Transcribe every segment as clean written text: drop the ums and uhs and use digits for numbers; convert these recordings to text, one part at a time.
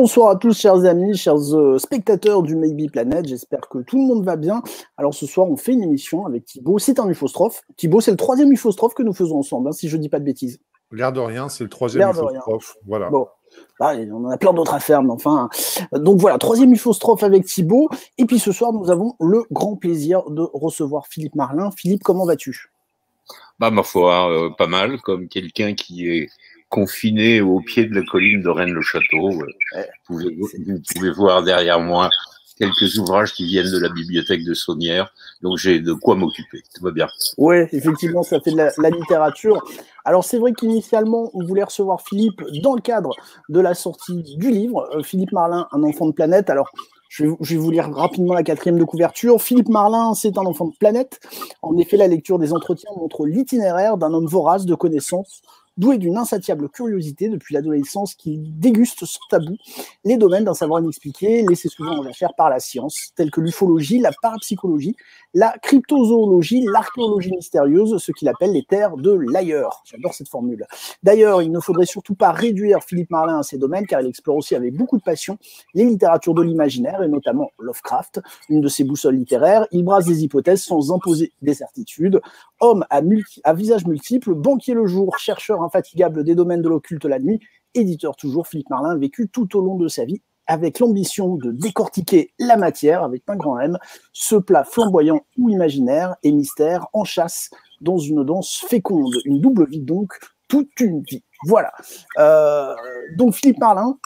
Bonsoir à tous, chers amis, chers spectateurs du Maybe Planet. J'espère que tout le monde va bien. Alors ce soir, on fait une émission avec Thibaut. C'est un ufostrophe. Thibaut, c'est le troisième ufostrophe que nous faisons ensemble, hein, si je ne dis pas de bêtises. L'air de rien, c'est le troisième ufostrophe. Voilà. Bon, bah, on en a plein d'autres à faire, mais enfin. Donc voilà, troisième ufostrophe avec Thibaut. Et puis ce soir, nous avons le grand plaisir de recevoir Philippe Marlin. Philippe, comment vas-tu? Bah, ma foi, pas mal, comme quelqu'un qui est confiné au pied de la colline de Rennes-le-Château. Vous pouvez voir derrière moi quelques ouvrages qui viennent de la bibliothèque de Saunière, donc j'ai de quoi m'occuper. Tout va bien. Oui, effectivement, ça fait de la littérature. Alors c'est vrai qu'initialement, on voulait recevoir Philippe dans le cadre de la sortie du livre, Philippe Marlin, un enfant de planète. Alors, je vais vous lire rapidement la quatrième de couverture. Philippe Marlin, c'est un enfant de planète. En effet, la lecture des entretiens montre l'itinéraire d'un homme vorace de connaissances, doué d'une insatiable curiosité depuis l'adolescence qui déguste sans tabou les domaines d'un savoir inexpliqué, laissés souvent en jachère par la science, tels que l'ufologie, la parapsychologie, la cryptozoologie, l'archéologie mystérieuse, ce qu'il appelle les terres de l'ailleurs. J'adore cette formule. D'ailleurs, il ne faudrait surtout pas réduire Philippe Marlin à ces domaines, car il explore aussi avec beaucoup de passion les littératures de l'imaginaire, et notamment Lovecraft, une de ses boussoles littéraires. Il brasse des hypothèses sans imposer des certitudes. Homme à visage multiple, banquier le jour, chercheur infatigable des domaines de l'occulte la nuit, éditeur toujours, Philippe Marlin a vécu tout au long de sa vie avec l'ambition de décortiquer la matière, avec un grand M, ce plat flamboyant ou imaginaire et mystère en chasse dans une danse féconde. Une double vie donc, toute une vie. Voilà. Donc Philippe Marlin,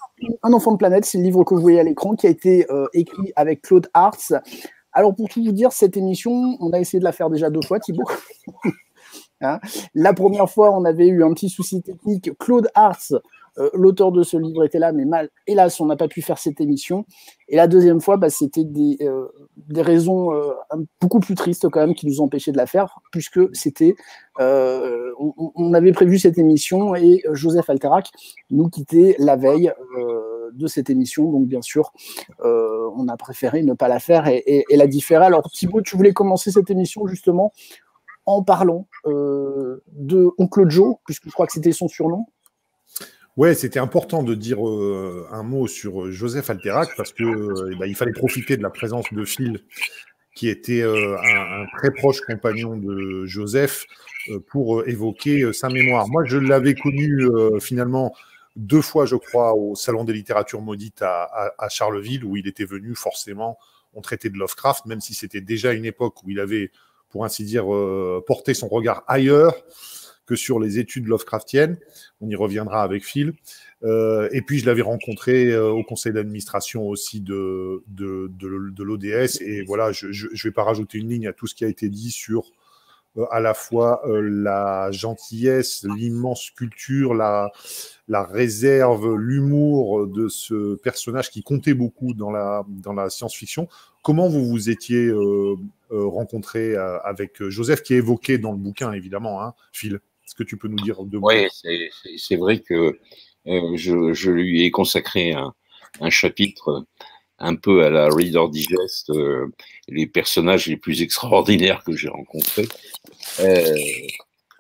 Un enfant de planète, c'est le livre que vous voyez à l'écran qui a été écrit avec Claude Hartz. Alors pour tout vous dire, cette émission, on a essayé de la faire déjà 2 fois, Thibaut. Hein, la première fois, on avait eu un petit souci technique. Claude Hartz, l'auteur de ce livre, était là, mais mal. Hélas, on n'a pas pu faire cette émission. Et la deuxième fois, c'était des raisons beaucoup plus tristes quand même qui nous empêchaient de la faire, puisque c'était, on avait prévu cette émission et Joseph Alterac nous quittait la veille de cette émission. Donc bien sûr, on a préféré ne pas la faire et la différer. Alors Thibaut, tu voulais commencer cette émission justement en parlant de Oncle Joe, puisque je crois que c'était son surnom. Ouais, c'était important de dire un mot sur Joseph Alterac parce que il fallait profiter de la présence de Phil, qui était un très proche compagnon de Joseph, pour évoquer sa mémoire. Moi, je l'avais connu finalement 2 fois, je crois, au Salon des littératures maudites à Charleville, où il était venu forcément, on traitait de Lovecraft, même si c'était déjà une époque où il avait, pour ainsi dire, porté son regard ailleurs que sur les études Lovecraftiennes. On y reviendra avec Phil. Et puis, je l'avais rencontré au conseil d'administration aussi de l'ODS. Et voilà, je ne vais pas rajouter une ligne à tout ce qui a été dit sur à la fois la gentillesse, l'immense culture, la réserve, l'humour de ce personnage qui comptait beaucoup dans la science-fiction. Comment vous vous étiez rencontré avec Joseph, qui est évoqué dans le bouquin, évidemment, hein, Phil? Est-ce que tu peux nous dire 2 mots? Oui, c'est vrai que je lui ai consacré un chapitre un peu à la Reader Digest, les personnages les plus extraordinaires que j'ai rencontrés.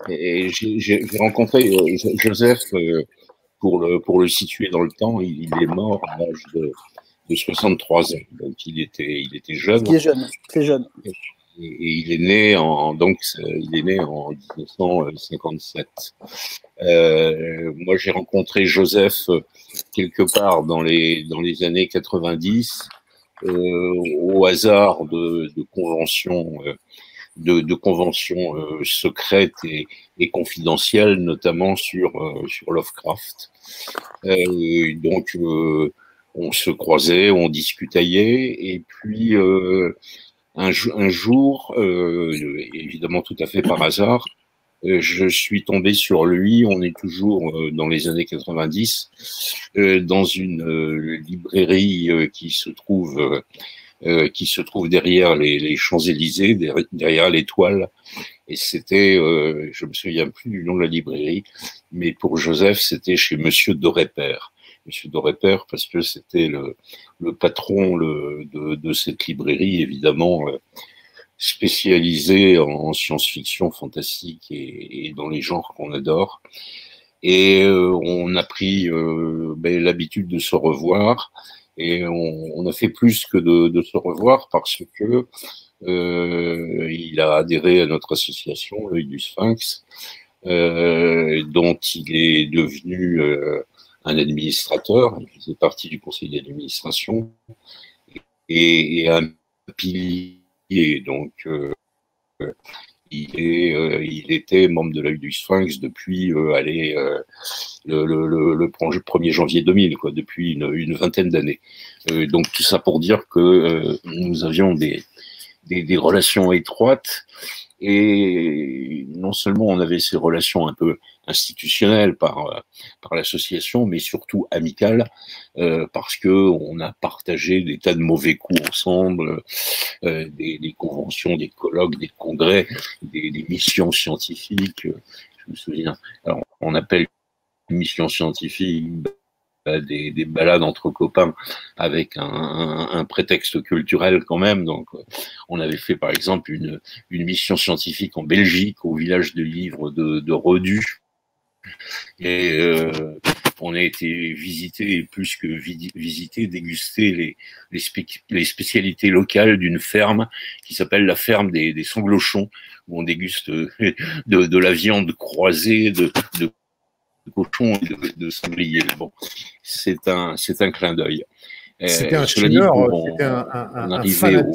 Et j'ai rencontré Joseph, pour le situer dans le temps, il est mort à l'âge de 63 ans, donc il était jeune. Qui est jeune, c'est jeune. Et il est né en 1957. Moi, j'ai rencontré Joseph quelque part dans les années 90, au hasard de conventions secrètes et confidentielles, notamment sur Lovecraft. Donc on se croisait, on discutait, et puis un jour, évidemment tout à fait par hasard, je suis tombé sur lui. On est toujours dans les années 90, dans une librairie qui se trouve derrière les Champs-Élysées, derrière l'Étoile. Et c'était, je me souviens plus du nom de la librairie, mais pour Joseph, c'était chez Monsieur Dorépère. Monsieur Dorépère, parce que c'était le patron de cette librairie, évidemment, spécialisée en science-fiction fantastique et dans les genres qu'on adore. Et on a pris l'habitude de se revoir. Et on a fait plus que de se revoir parce que il a adhéré à notre association, l'Œil du Sphinx, dont il est devenu un administrateur. Il faisait partie du conseil d'administration et un pilier. Donc, il était membre de l'Œil du Sphinx depuis le 1er janvier 2000, quoi, depuis une vingtaine d'années. Donc tout ça pour dire que nous avions des relations étroites, et non seulement on avait ces relations un peu institutionnelles par l'association, mais surtout amicales, parce que on a partagé des tas de mauvais coups ensemble, des conventions, des colloques, des congrès, des missions scientifiques. Je me souviens, alors on appelle mission scientifique des balades entre copains avec un prétexte culturel quand même. Donc, on avait fait par exemple une mission scientifique en Belgique, au village de livres de Redu. Et on a été visiter, plus que visiter, déguster les spécialités locales d'une ferme qui s'appelle la ferme des Sanglochons, où on déguste de la viande croisée, de cochon et de sanglier. Bon, c'est un clin d'œil. C'était un chineur, c'était un fanatique.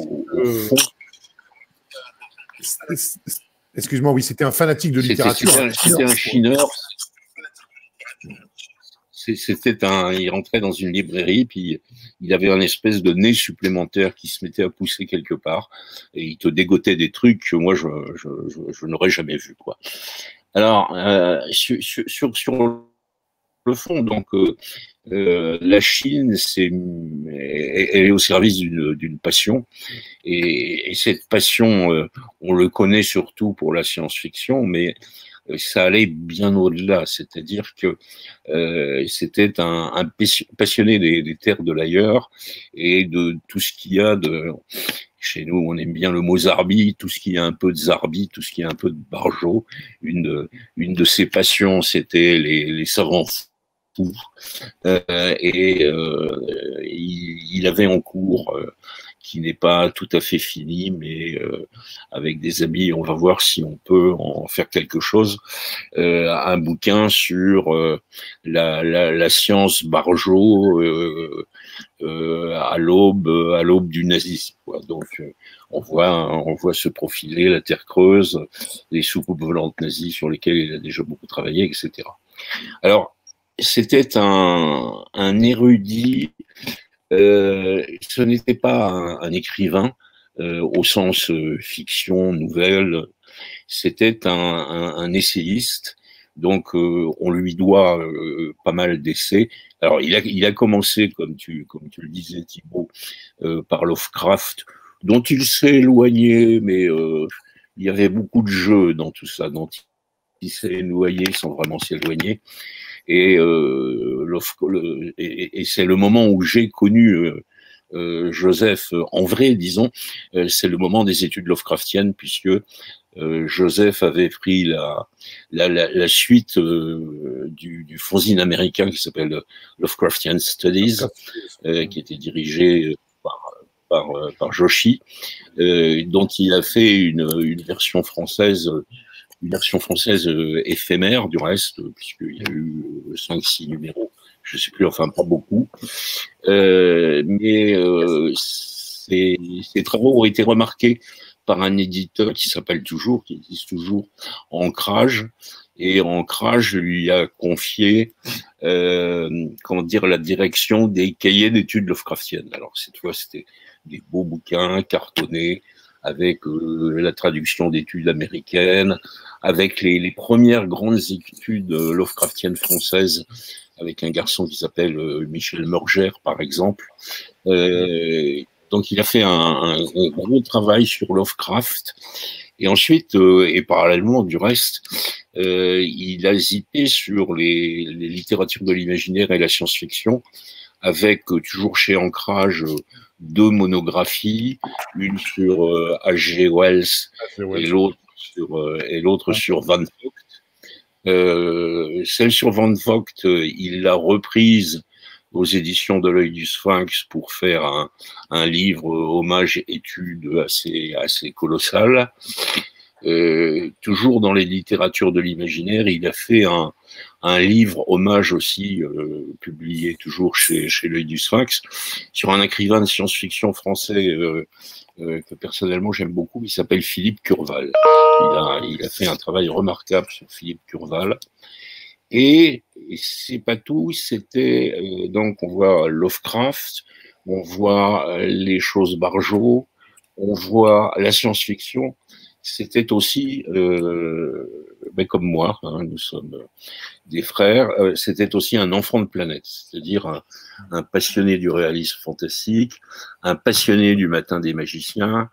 Excuse-moi, oui, c'était un fanatique de littérature. C'était un chineur. Il rentrait dans une librairie, puis il avait un espèce de nez supplémentaire qui se mettait à pousser quelque part, et il te dégotait des trucs que moi je n'aurais jamais vu, quoi. Alors, sur le fond, donc, la Chine, elle est au service d'une passion, et cette passion, on le connaît surtout pour la science-fiction, mais ça allait bien au-delà, c'est-à-dire que c'était un passionné des terres de l'ailleurs et de tout ce qu'il y a de... Chez nous, on aime bien le mot zarbi, tout ce qui a un peu de zarbi, tout ce qui a un peu de barjo. Une de ses passions, c'était les savants fous. Il avait en cours, qui n'est pas tout à fait fini, mais avec des amis, on va voir si on peut en faire quelque chose. Un bouquin sur la science barjo à l'aube du nazisme, quoi. Donc on voit se profiler la terre creuse, les soucoupes volantes nazies sur lesquelles il a déjà beaucoup travaillé, etc. Alors c'était un érudit. Ce n'était pas un écrivain au sens fiction, nouvelle. C'était un essayiste. Donc, on lui doit pas mal d'essais. Alors, il a commencé, comme tu le disais, Thibaut, par Lovecraft, dont il s'est éloigné, mais il y avait beaucoup de jeux dans tout ça, dont il s'est éloigné sans vraiment s'éloigner. Et c'est le moment où j'ai connu Joseph en vrai, disons. C'est le moment des études Lovecraftiennes, puisque Joseph avait pris la suite du fanzine américain qui s'appelle Lovecraftian Studies, qui était dirigé par Joshi, dont il a fait une version française. Une version française éphémère, du reste, puisqu'il y a eu 5-6 numéros, je sais plus, enfin pas beaucoup. Mais ces travaux ont été remarqués par un éditeur qui existe toujours, Ancrage, et Ancrage lui a confié, la direction des cahiers d'études Lovecraftiennes. Alors cette fois, c'était des beaux bouquins cartonnés, avec la traduction d'études américaines, avec les premières grandes études Lovecraftiennes françaises, avec un garçon qui s'appelle Michel Murger, par exemple. Donc il a fait un gros travail sur Lovecraft. Et ensuite, et parallèlement du reste, il a zippé sur les littératures de l'imaginaire et la science-fiction, avec toujours chez Ancrage 2 monographies, une sur H.G. Wells et l'autre sur Van Vogt. Celle sur Van Vogt, il l'a reprise aux éditions de l'Œil du Sphinx pour faire un livre hommage étude assez colossal. Toujours dans les littératures de l'imaginaire, il a fait un livre hommage aussi, publié toujours chez l'Œil du Sphinx, sur un écrivain de science-fiction français que personnellement j'aime beaucoup, il s'appelle Philippe Curval. Il a fait un travail remarquable sur Philippe Curval. Et c'est pas tout, c'était donc on voit Lovecraft, on voit les choses Barjault, on voit la science-fiction. C'était aussi, comme moi, hein, nous sommes des frères, c'était aussi un enfant de planète, c'est-à-dire un passionné du réalisme fantastique, un passionné du Matin des magiciens,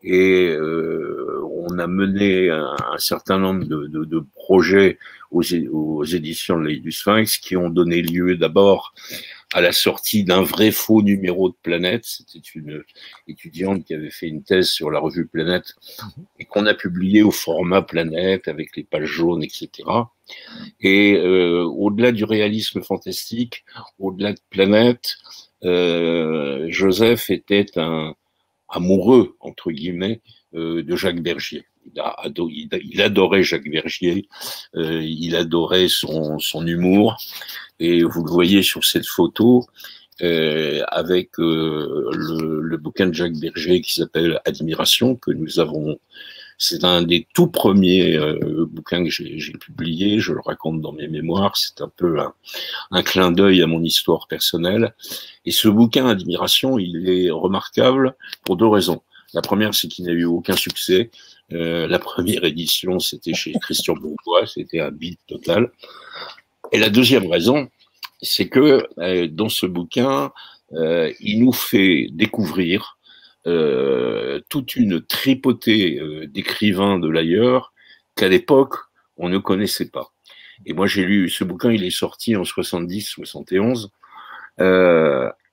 et on a mené un certain nombre de projets aux éditions de l'Œil du Sphinx qui ont donné lieu d'abord à la sortie d'un vrai faux numéro de Planète. C'était une étudiante qui avait fait une thèse sur la revue Planète et qu'on a publié au format Planète avec les pages jaunes, etc. Et au-delà du réalisme fantastique, au-delà de Planète, Joseph était un amoureux, entre guillemets, de Jacques Bergier. Il adorait Jacques Bergier, il adorait son humour, et vous le voyez sur cette photo, avec le bouquin de Jacques Bergier qui s'appelle Admiration, que nous avons. C'est un des tout premiers bouquins que j'ai publié, je le raconte dans mes mémoires, c'est un peu un clin d'œil à mon histoire personnelle. Et ce bouquin Admiration, il est remarquable pour deux raisons. La première, c'est qu'il n'a eu aucun succès. La première édition, c'était chez Christian Bourgois, c'était un bide total. Et la deuxième raison, c'est que dans ce bouquin, il nous fait découvrir toute une tripotée d'écrivains de l'ailleurs qu'à l'époque, on ne connaissait pas. Et moi, j'ai lu ce bouquin, il est sorti en 70-71,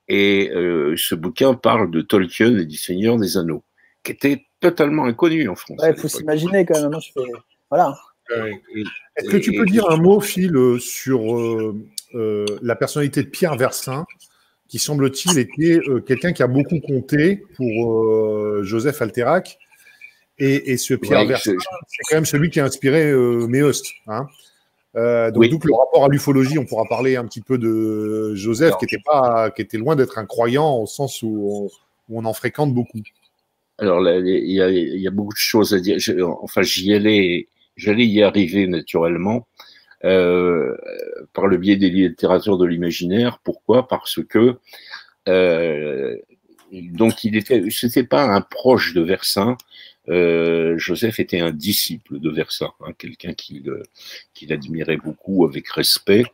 et ce bouquin parle de Tolkien et du Seigneur des Anneaux, qui était totalement inconnu en France. Il faut s'imaginer quand même. Voilà. Est-ce que tu peux dire un mot, Phil, sur la personnalité de Pierre Versin, qui semble-t-il était quelqu'un qui a beaucoup compté pour Joseph Alterac, et ce Pierre Versin, c'est quand même celui qui a inspiré Méost. Hein. Donc le rapport à l'ufologie, on pourra parler un petit peu de Joseph, qui était loin d'être un croyant au sens où on en fréquente beaucoup. Alors, il y a beaucoup de choses à dire. J'allais y arriver naturellement par le biais des littératures de l'imaginaire. Pourquoi? Parce que donc c'était pas un proche de Versin. Joseph était un disciple de Versin, hein, quelqu'un qu'il admirait beaucoup avec respect.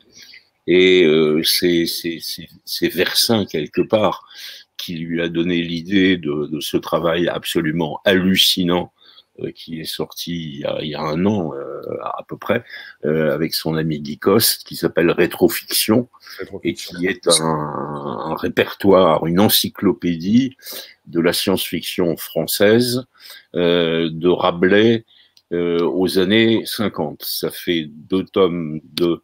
Et c'est Versin quelque part qui lui a donné l'idée de ce travail absolument hallucinant qui est sorti il y a un an à peu près, avec son ami Guy Coste, qui s'appelle Rétrofiction, et qui est un répertoire, une encyclopédie de la science-fiction française, de Rabelais aux années 50. Ça fait deux tomes de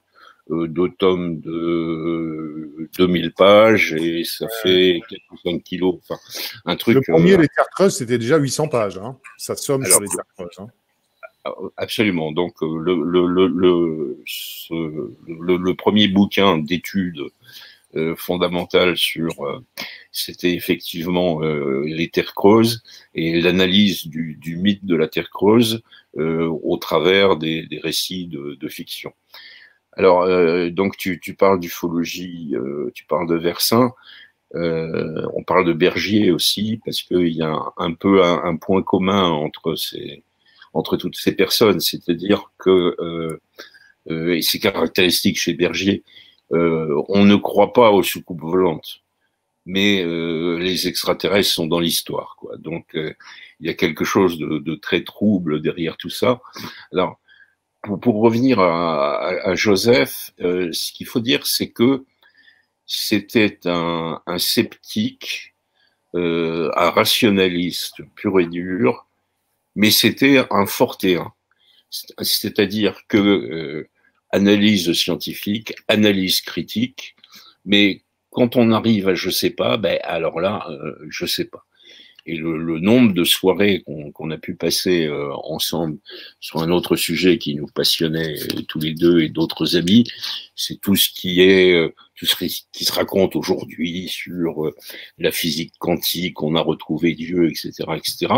2000 pages, et ça fait 4 ou 5 kilos. Enfin, un truc. Le premier, les Terres Creuses, c'était déjà 800 pages. Hein. Ça somme sur les Terres Creuses. Hein. Absolument. Donc, le premier bouquin d'études fondamentales c'était effectivement les Terres Creuses et l'analyse du mythe de la Terre Creuse au travers des récits de fiction. Alors, donc tu parles d'ufologie, tu parles de Versin, on parle de Bergier aussi, parce qu'il y a un peu un point commun entre toutes ces personnes, c'est-à-dire que, et c'est caractéristique chez Bergier, on ne croit pas aux soucoupes volantes, mais les extraterrestres sont dans l'histoire, quoi. Donc, il y a quelque chose de très trouble derrière tout ça. Alors, pour revenir à Joseph, ce qu'il faut dire, c'est que c'était un sceptique, un rationaliste pur et dur, mais c'était un fortéen. C'est-à-dire que analyse scientifique, analyse critique, mais quand on arrive à je sais pas, ben alors là, je sais pas. Et le nombre de soirées qu'on a pu passer ensemble sur un autre sujet qui nous passionnait tous les deux et d'autres amis, c'est tout ce qui est tout ce qui se raconte aujourd'hui sur la physique quantique, on a retrouvé Dieu, etc., etc.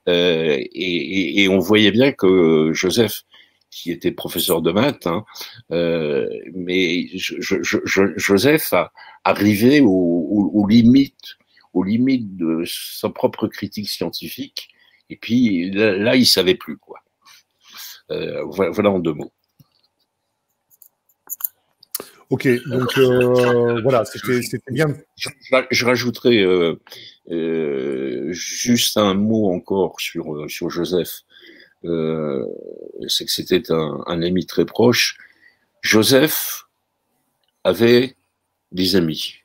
Et on voyait bien que Joseph, qui était professeur de maths, hein, mais Joseph a arrivé aux limites de sa propre critique scientifique, et puis là il savait plus, quoi. Voilà en 2 mots. Ok, donc voilà, c'était bien. Je rajouterai juste un mot encore sur Joseph. C'est que c'était un ami très proche. Joseph avait des amis.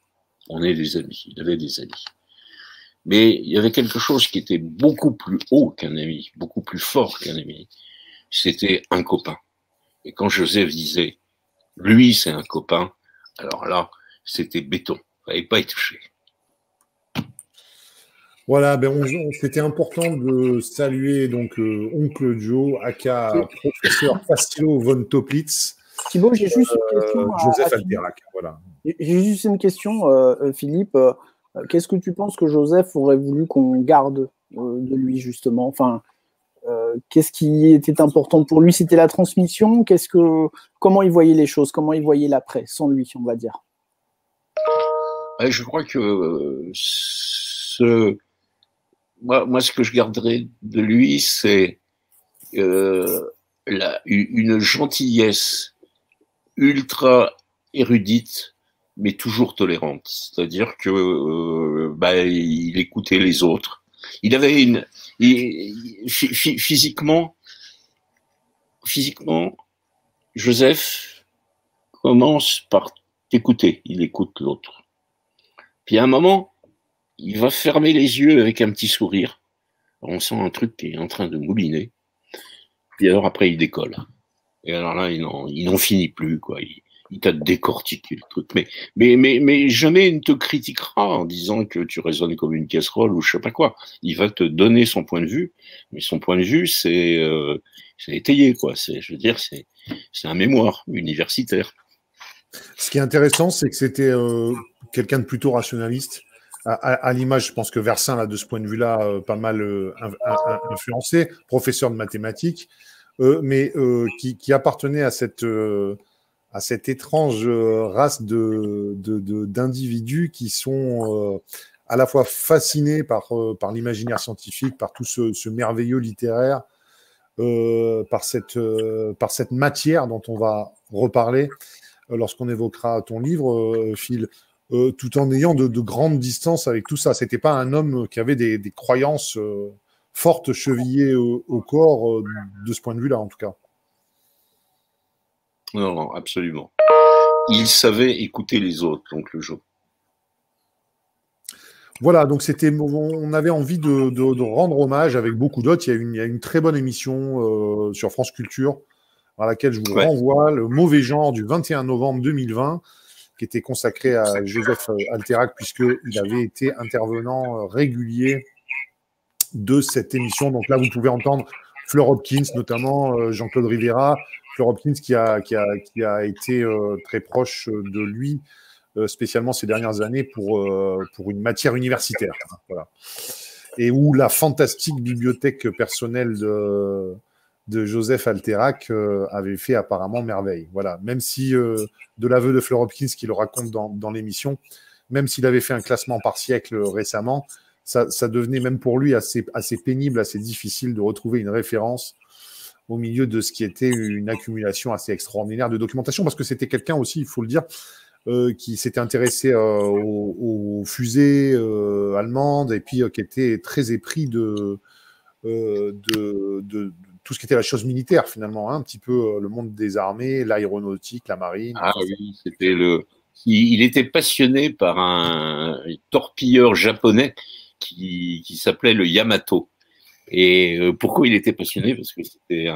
On est des amis. Il avait des amis. Mais il y avait quelque chose qui était beaucoup plus haut qu'un ami, beaucoup plus fort qu'un ami. C'était un copain. Et quand Joseph disait, lui, c'est un copain, alors là, c'était béton. Il fallait pas y toucher. Voilà, c'était important de saluer donc Oncle Joe, aka professeur Fassilo von Toplitz. Thibaut, j'ai juste une question. Joseph Alterac, voilà. J'ai juste une question, Philippe. Qu'est-ce que tu penses que Joseph aurait voulu qu'on garde de lui, justement? Enfin, qu'est-ce qui était important pour lui? C'était la transmission? Comment il voyait les choses? Comment il voyait l'après, sans lui, on va dire? Je crois que moi, ce que je garderai de lui, c'est une gentillesse ultra érudite, mais toujours tolérante. C'est-à-dire que il écoutait les autres. Il avait physiquement, Joseph commence par t'écouter. Il écoute l'autre. Puis à un moment, il va fermer les yeux avec un petit sourire. On sent un truc qui est en train de mouliner. Puis alors après, il décolle. Et alors là, il n'en finit plus, quoi. Il t'a décortiqué le truc. Mais jamais il ne te critiquera en disant que tu raisonnes comme une casserole ou je sais pas quoi. Il va te donner son point de vue, mais son point de vue, c'est étayé, quoi. Je veux dire, c'est un mémoire universitaire. Ce qui est intéressant, c'est que c'était quelqu'un de plutôt rationaliste. À l'image, je pense que Versin, là, de ce point de vue-là, pas mal influencé, professeur de mathématiques, mais qui appartenait à cette étrange race d'individus qui sont à la fois fascinés par l'imaginaire scientifique, par tout ce merveilleux littéraire, par cette matière dont on va reparler lorsqu'on évoquera ton livre, Phil, tout en ayant de grandes distances avec tout ça. C'était pas un homme qui avait des croyances fortes chevillées au corps, de ce point de vue-là, en tout cas. Non, absolument. Il savait écouter les autres, donc le jeu. Voilà, donc on avait envie de rendre hommage avec beaucoup d'autres. Il y a une très bonne émission sur France Culture, à laquelle je vous renvoie, Le Mauvais Genre, du 21 novembre 2020, qui était consacré à Joseph Alterac, puisqu'il avait été intervenant régulier de cette émission. Donc là, vous pouvez entendre Fleur Hopkins, notamment Jean-Claude Rivera. Fleur Hopkins qui a été très proche de lui, spécialement ces dernières années, pour une matière universitaire. Voilà. Et où la fantastique bibliothèque personnelle de Joseph Alterac avait fait apparemment merveille. Voilà. Même si, de l'aveu de Fleur Hopkins, qui le raconte dans l'émission, même s'il avait fait un classement par siècle récemment, ça devenait même pour lui assez pénible, assez difficile de retrouver une référence au milieu de ce qui était une accumulation assez extraordinaire de documentation, parce que c'était quelqu'un aussi, il faut le dire, qui s'était intéressé aux fusées allemandes, et puis qui était très épris de tout ce qui était la chose militaire, finalement, hein, un petit peu le monde des armées, l'aéronautique, la marine. Ah oui, il était passionné par un torpilleur japonais qui s'appelait le Yamato. Et pourquoi il était passionné? Parce que c'était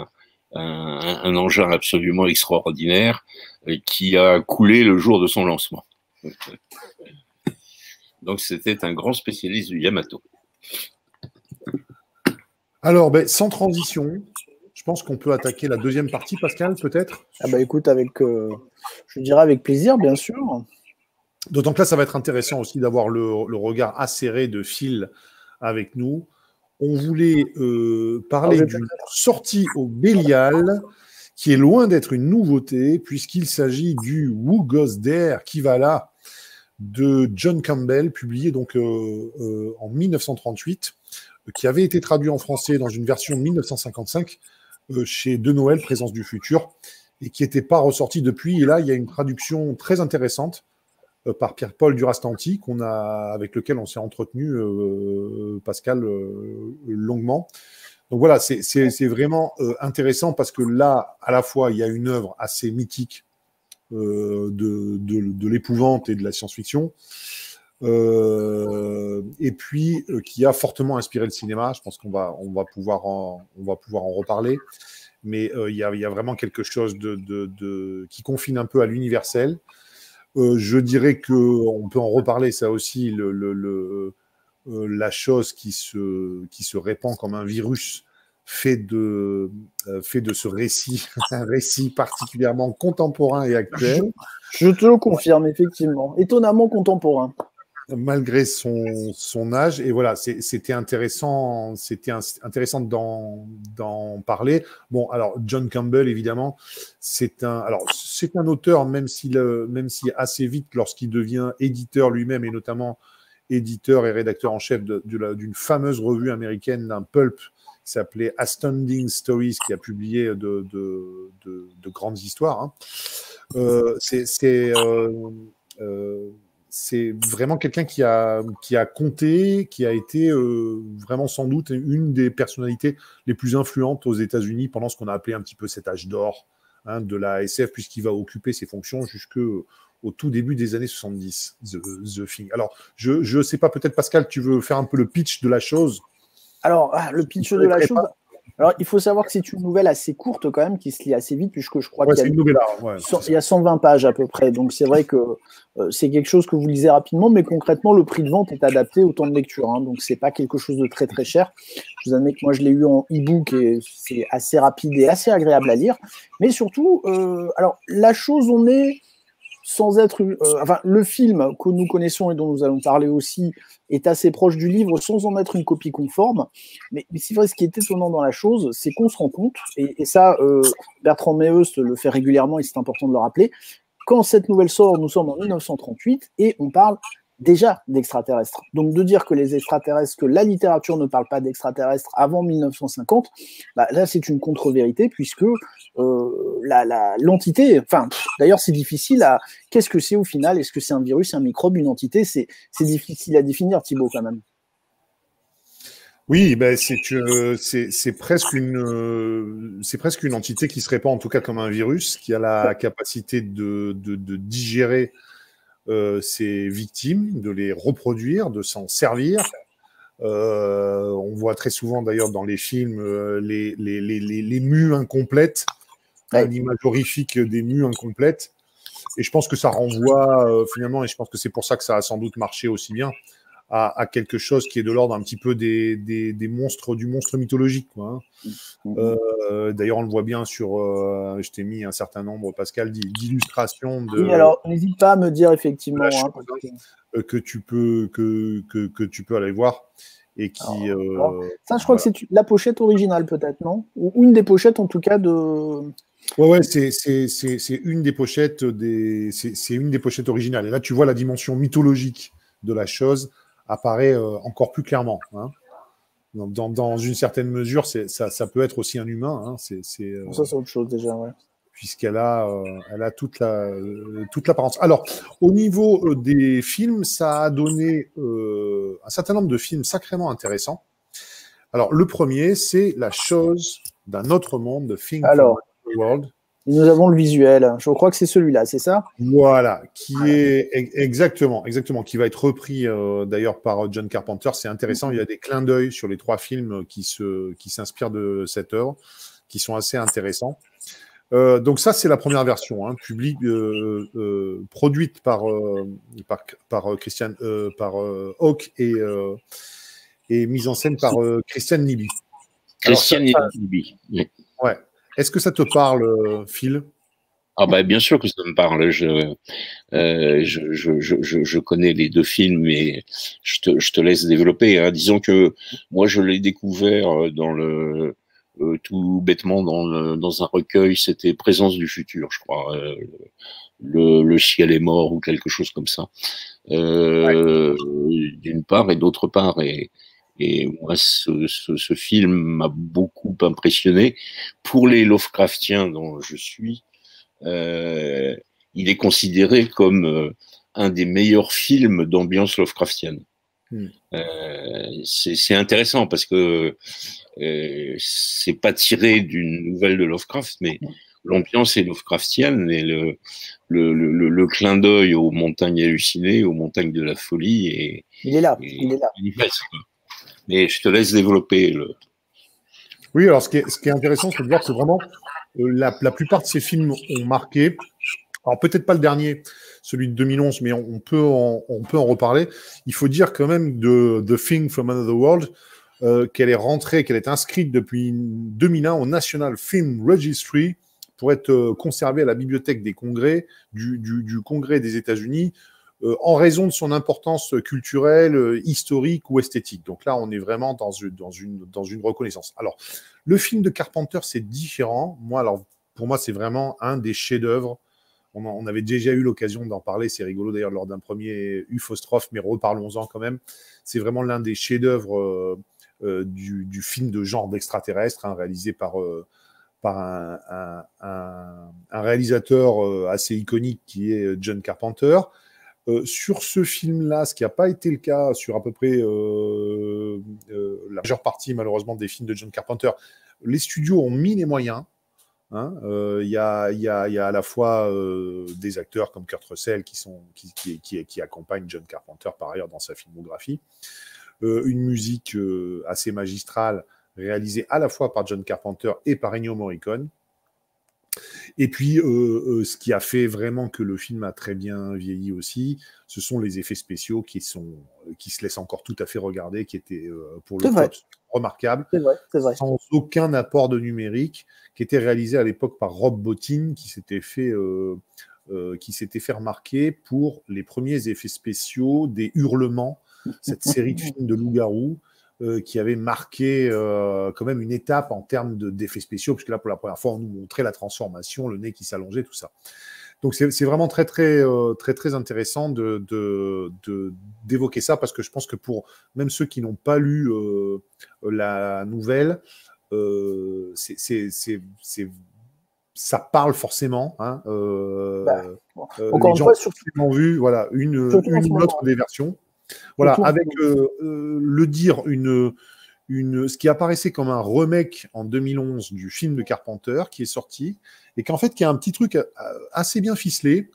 un engin absolument extraordinaire qui a coulé le jour de son lancement. Donc c'était un grand spécialiste du Yamato. Alors, ben, sans transition, je pense qu'on peut attaquer la deuxième partie, Pascal, peut-être. Ah bah écoute, je dirais avec plaisir, bien sûr. D'autant que là, ça va être intéressant aussi d'avoir le regard acéré de Phil avec nous. On voulait parler d'une sortie au Bélial qui est loin d'être une nouveauté puisqu'il s'agit du Who Goes There, qui va là, de John Campbell, publié donc en 1938, qui avait été traduit en français dans une version 1955 chez De Noël, Présence du futur, et qui n'était pas ressorti depuis. Et là, il y a une traduction très intéressante par Pierre-Paul Durastanti, avec lequel on s'est entretenu, Pascal, longuement. Donc voilà, c'est vraiment intéressant parce que là, à la fois, il y a une œuvre assez mythique de l'épouvante et de la science-fiction, et puis qui a fortement inspiré le cinéma. Je pense qu'on va pouvoir en reparler. Mais il y a vraiment quelque chose qui confine un peu à l'universel. Je dirais qu'on peut en reparler, ça aussi, la chose qui se répand comme un virus fait de ce récit, un récit particulièrement contemporain et actuel. Je te le confirme, effectivement. Étonnamment contemporain. Malgré son âge. Et voilà, c'était intéressant d'en parler. Bon, alors, John Campbell, évidemment, c'est un auteur, même si assez vite, lorsqu'il devient éditeur lui-même, et notamment éditeur et rédacteur en chef d'une fameuse revue américaine, d'un pulp, qui s'appelait Astounding Stories, qui a publié de grandes histoires. Hein. C'est vraiment quelqu'un qui a compté, qui a été vraiment sans doute une des personnalités les plus influentes aux États-Unis pendant ce qu'on a appelé un petit peu cet âge d'or, hein, de la SF, puisqu'il va occuper ses fonctions jusqu'au tout début des années 70, The Thing. Alors, je sais pas, peut-être Pascal, tu veux faire un peu le pitch de la chose? Alors, le pitch de la chose... Alors, il faut savoir que c'est une nouvelle assez courte quand même, qui se lit assez vite, puisque je crois qu'il y a 120 pages à peu près. Donc, c'est vrai que c'est quelque chose que vous lisez rapidement, mais concrètement, le prix de vente est adapté au temps de lecture. Hein, donc, c'est pas quelque chose de très, très cher. Je vous admets que moi, je l'ai eu en e-book et c'est assez rapide et assez agréable à lire. Mais surtout, alors, la chose, on est... sans être... enfin, le film que nous connaissons et dont nous allons parler aussi est assez proche du livre sans en être une copie conforme. Mais c'est vrai, ce qui est étonnant dans la chose, c'est qu'on se rend compte, et ça, Bertrand Meheust le fait régulièrement et c'est important de le rappeler, quand cette nouvelle sort, nous sommes en 1938 et on parle déjà d'extraterrestres. Donc de dire que les extraterrestres, que la littérature ne parle pas d'extraterrestres avant 1950, bah, là c'est une contre-vérité puisque l'entité, enfin d'ailleurs c'est difficile à... Qu'est-ce que c'est au final? Est-ce que c'est un virus, un microbe, une entité? C'est difficile à définir, Thibaut, quand même. Oui, ben c'est presque une entité qui se répand en tout cas comme un virus, qui a la capacité de digérer ses victimes, de les reproduire, de s'en servir. On voit très souvent d'ailleurs dans les films les mues incomplètes, l'image horrifique des mues incomplètes. Et je pense que ça renvoie finalement, et je pense que c'est pour ça que ça a sans doute marché aussi bien, à quelque chose qui est de l'ordre un petit peu des monstres, du monstre mythologique, quoi, hein. D'ailleurs, on le voit bien sur... je t'ai mis un certain nombre, Pascal, d'illustrations de... Oui, alors, n'hésite pas à me dire effectivement... que tu peux aller voir. Et qui... ça, je crois que c'est la pochette originale, peut-être, non? Ou une des pochettes, en tout cas, de... Ouais, c'est une des pochettes c'est une des pochettes originales. Et là, tu vois la dimension mythologique de la chose apparaît encore plus clairement, hein. Dans une certaine mesure, ça peut être aussi un humain, hein. Ça, c'est autre chose déjà, ouais. Puisqu'elle a toute l'apparence. Alors, au niveau des films, ça a donné un certain nombre de films sacrément intéressants. Alors, le premier, c'est La chose d'un autre monde, The Thing from Another World. Nous avons le visuel. Je crois que c'est celui-là, c'est ça? Voilà, qui est exactement, qui va être repris d'ailleurs par John Carpenter. C'est intéressant, il y a des clins d'œil sur les trois films qui s'inspirent de cette œuvre. qui sont assez intéressants. Donc ça, c'est la première version, hein, produite par Christian, par Hawk et mise en scène par Christian Nibi. Christian Nibi. Oui. Ouais. Est-ce que ça te parle, Phil? Ah bah bien sûr que ça me parle. Je connais les deux films, mais je te laisse développer. Hein. Disons que moi, je l'ai découvert tout bêtement dans un recueil. C'était Présence du futur, je crois. Le ciel est mort ou quelque chose comme ça. D'une part et d'autre part. Et moi, ce film m'a beaucoup impressionné. Pour les Lovecraftiens dont je suis, il est considéré comme un des meilleurs films d'ambiance Lovecraftienne. C'est intéressant parce que c'est pas tiré d'une nouvelle de Lovecraft, mais l'ambiance est Lovecraftienne et le clin d'œil aux montagnes hallucinées, aux montagnes de la folie. Il est là, il est là. Mais je te laisse développer. Oui, alors ce qui est intéressant, c'est de voir que vraiment la plupart de ces films ont marqué. Alors peut-être pas le dernier, celui de 2011, mais on peut en reparler. Il faut dire quand même de The Thing from Another World qu'elle est inscrite depuis 2001 au National Film Registry pour être conservée à la bibliothèque des congrès du Congrès des États-Unis en raison de son importance culturelle, historique ou esthétique. Donc là, on est vraiment dans une reconnaissance. Alors, le film de Carpenter, c'est différent. Pour moi, c'est vraiment un des chefs-d'œuvre. On avait déjà eu l'occasion d'en parler. C'est rigolo d'ailleurs lors d'un premier Ufostrophe, mais reparlons-en quand même. C'est vraiment l'un des chefs-d'œuvre du film de genre d'extraterrestre, hein, réalisé par un réalisateur assez iconique qui est John Carpenter. Sur ce film-là, ce qui n'a pas été le cas sur à peu près la majeure partie, malheureusement, des films de John Carpenter, les studios ont mis les moyens. Hein. Y a à la fois des acteurs comme Kurt Russell qui accompagnent John Carpenter par ailleurs dans sa filmographie. Une musique assez magistrale réalisée à la fois par John Carpenter et par Ennio Morricone. Et puis, ce qui a fait vraiment que le film a très bien vieilli aussi, ce sont les effets spéciaux qui se laissent encore tout à fait regarder, qui étaient pour le coup remarquables, c'est vrai. sans aucun apport de numérique, qui était réalisé à l'époque par Rob Bottin, qui s'était fait remarquer pour les premiers effets spéciaux des Hurlements, cette série de films de loups-garous, qui avait marqué quand même une étape en termes d'effets spéciaux, puisque là, pour la première fois, on nous montrait la transformation, le nez qui s'allongeait, tout ça. Donc, c'est vraiment très, très, très, très intéressant d'évoquer ça, parce que je pense que pour même ceux qui n'ont pas lu la nouvelle, ça parle forcément. Hein, encore une fois, surtout vu voilà, une autre des versions. Voilà, avec ce qui apparaissait comme un remake en 2011 du film de Carpenter qui est sorti, et qui a un petit truc assez bien ficelé,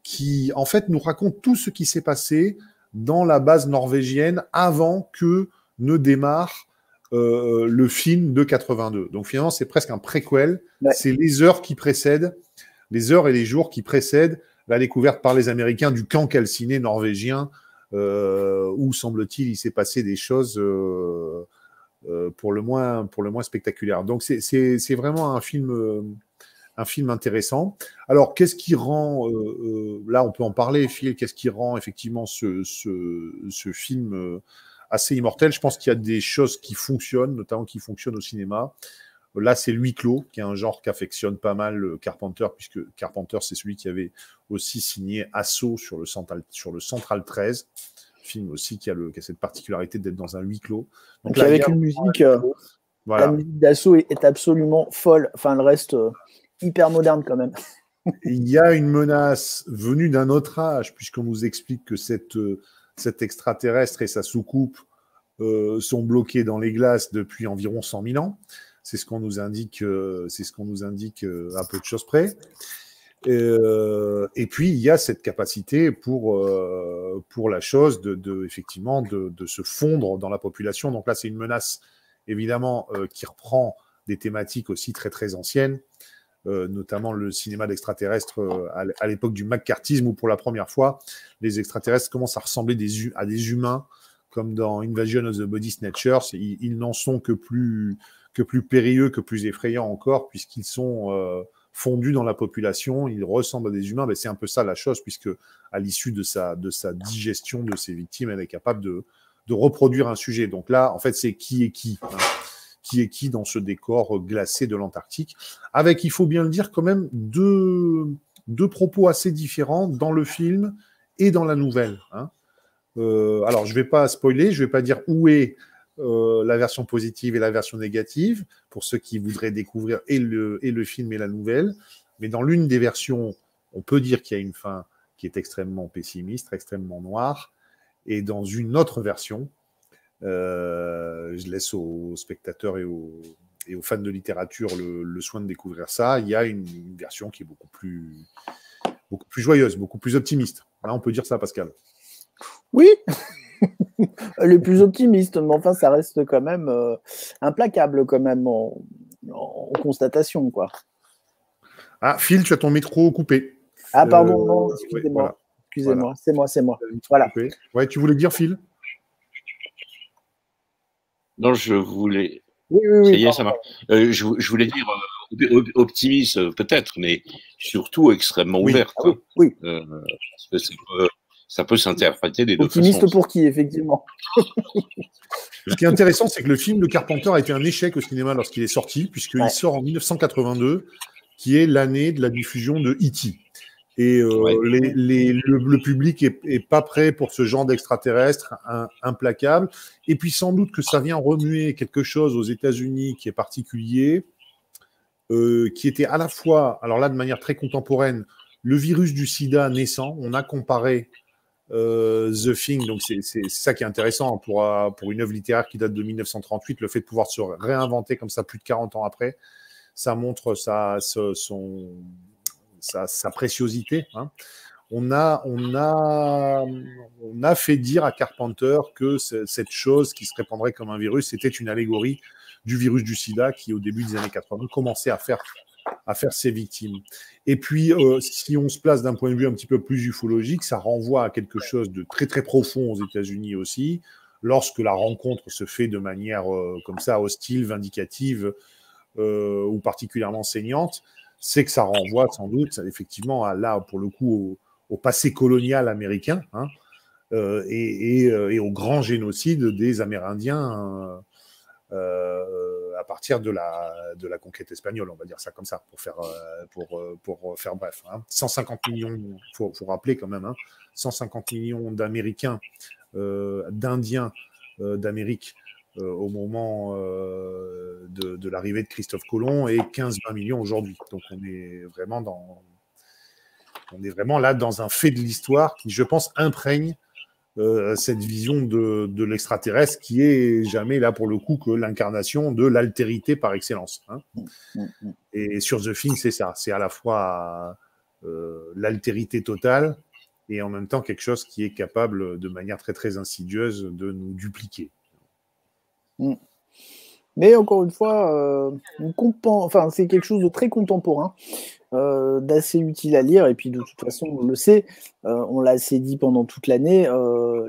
qui en fait nous raconte tout ce qui s'est passé dans la base norvégienne avant que ne démarre le film de 82. Donc finalement, c'est presque un préquel. Ouais. C'est les heures et les jours qui précèdent la découverte par les Américains du camp calciné norvégien, où, semble-t-il, il s'est passé des choses pour le moins spectaculaires. Donc, c'est vraiment un film intéressant. Alors, qu'est-ce qui rend, là, on peut en parler, Phil, qu'est-ce qui rend effectivement ce film assez immortel? Je pense qu'il y a des choses qui fonctionnent, notamment qui fonctionnent au cinéma. Là, c'est le huis clos, qui est un genre qu'affectionne pas mal Carpenter, puisque Carpenter, c'est celui qui avait aussi signé Assaut sur le Central 13, film aussi qui a cette particularité d'être dans un huis clos. Donc là, avec une musique, voilà. La musique d'Assaut est absolument folle. Enfin, elle reste hyper moderne quand même. Il y a une menace venue d'un autre âge, puisqu'on nous explique que cet extraterrestre et sa soucoupe sont bloqués dans les glaces depuis environ 100 000 ans. C'est ce qu'on nous indique, à peu de choses près. Et puis il y a cette capacité pour la chose effectivement de se fondre dans la population. Donc là, c'est une menace évidemment, qui reprend des thématiques aussi très, très anciennes, notamment le cinéma d'extraterrestres à l'époque du McCarthyisme, où pour la première fois, les extraterrestres commencent à ressembler à des humains, comme dans Invasion of the Body Snatchers. Ils n'en sont que plus périlleux, que plus effrayants encore, puisqu'ils sont fondus dans la population, ils ressemblent à des humains. Ben, c'est un peu ça la chose, puisque à l'issue de sa digestion de ses victimes, elle est capable de reproduire un sujet. Donc là, en fait, c'est qui est qui, hein, qui est qui dans ce décor glacé de l'Antarctique, avec, il faut bien le dire, quand même deux propos assez différents dans le film et dans la nouvelle, hein. Alors, je ne vais pas spoiler, je ne vais pas dire où est la version positive et la version négative, pour ceux qui voudraient découvrir et le film et la nouvelle. Mais dans l'une des versions, on peut dire qu'il y a une fin qui est extrêmement pessimiste, extrêmement noire. Et dans une autre version, je laisse aux spectateurs et aux fans de littérature le soin de découvrir ça, il y a une version qui est beaucoup plus joyeuse, beaucoup plus optimiste. Là, on peut dire ça, Pascal. Oui, le plus optimiste, mais enfin, ça reste quand même implacable quand même en constatation, quoi. Ah, Phil, tu as ton micro coupé. Ah, pardon, non, excusez-moi. Ouais, voilà. Excusez-moi, voilà. C'est moi. Voilà. Ouais, tu voulais dire, Phil? Non, je voulais. Oui, ça y est, ça marche. Je voulais dire optimiste, peut-être, mais surtout extrêmement ouverte. Ah, oui. Parce que ça peut s'interpréter des deux façons. Optimiste pour qui, effectivement. Ce qui est intéressant, c'est que le film de Carpenter a été un échec au cinéma lorsqu'il est sorti, puisqu'il sort en 1982, qui est l'année de la diffusion de E.T. Et le public est pas prêt pour ce genre d'extraterrestre implacable. Et puis sans doute que ça vient remuer quelque chose aux États-Unis qui est particulier, qui était à la fois, alors là de manière très contemporaine, le virus du sida naissant. On a comparé The Thing, donc c'est ça qui est intéressant pour une œuvre littéraire qui date de 1938, le fait de pouvoir se réinventer comme ça plus de 40 ans après, ça montre sa préciosité, hein. On a fait dire à Carpenter que cette chose qui se répandrait comme un virus, c'était une allégorie du virus du sida qui, au début des années 80, commençait à faire ses victimes. Et puis, si on se place d'un point de vue un petit peu plus ufologique, ça renvoie à quelque chose de très, très profond aux États-Unis aussi, lorsque la rencontre se fait de manière comme ça, hostile, vindicative ou particulièrement saignante, c'est que ça renvoie sans doute, effectivement, là, pour le coup, au passé colonial américain, hein, et au grand génocide des Amérindiens à partir de la conquête espagnole, on va dire ça comme ça, pour faire bref, hein. 150 millions, faut rappeler quand même, hein, 150 millions d'Américains, d'Indiens d'Amérique au moment de l'arrivée de Christophe Colomb, et 15-20 millions aujourd'hui. Donc on est vraiment là dans un fait de l'histoire qui, je pense, imprègne cette vision de l'extraterrestre qui est jamais, là pour le coup, que l'incarnation de l'altérité par excellence, hein. Et sur The Thing, c'est ça, c'est à la fois l'altérité totale et en même temps quelque chose qui est capable de manière très très insidieuse de nous dupliquer. Mais encore une fois, c'est quelque chose de très contemporain, d'assez utile à lire. Et puis de toute façon, on le sait, on l'a assez dit pendant toute l'année,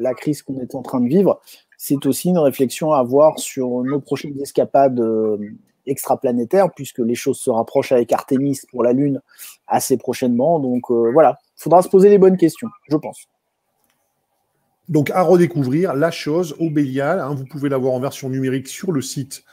la crise qu'on est en train de vivre, c'est aussi une réflexion à avoir sur nos prochaines escapades extraplanétaires, puisque les choses se rapprochent avec Artemis pour la Lune assez prochainement. Donc voilà, il faudra se poser les bonnes questions, je pense. Donc, à redécouvrir, La Chose au Bélial, hein, vous pouvez l'avoir en version numérique sur le site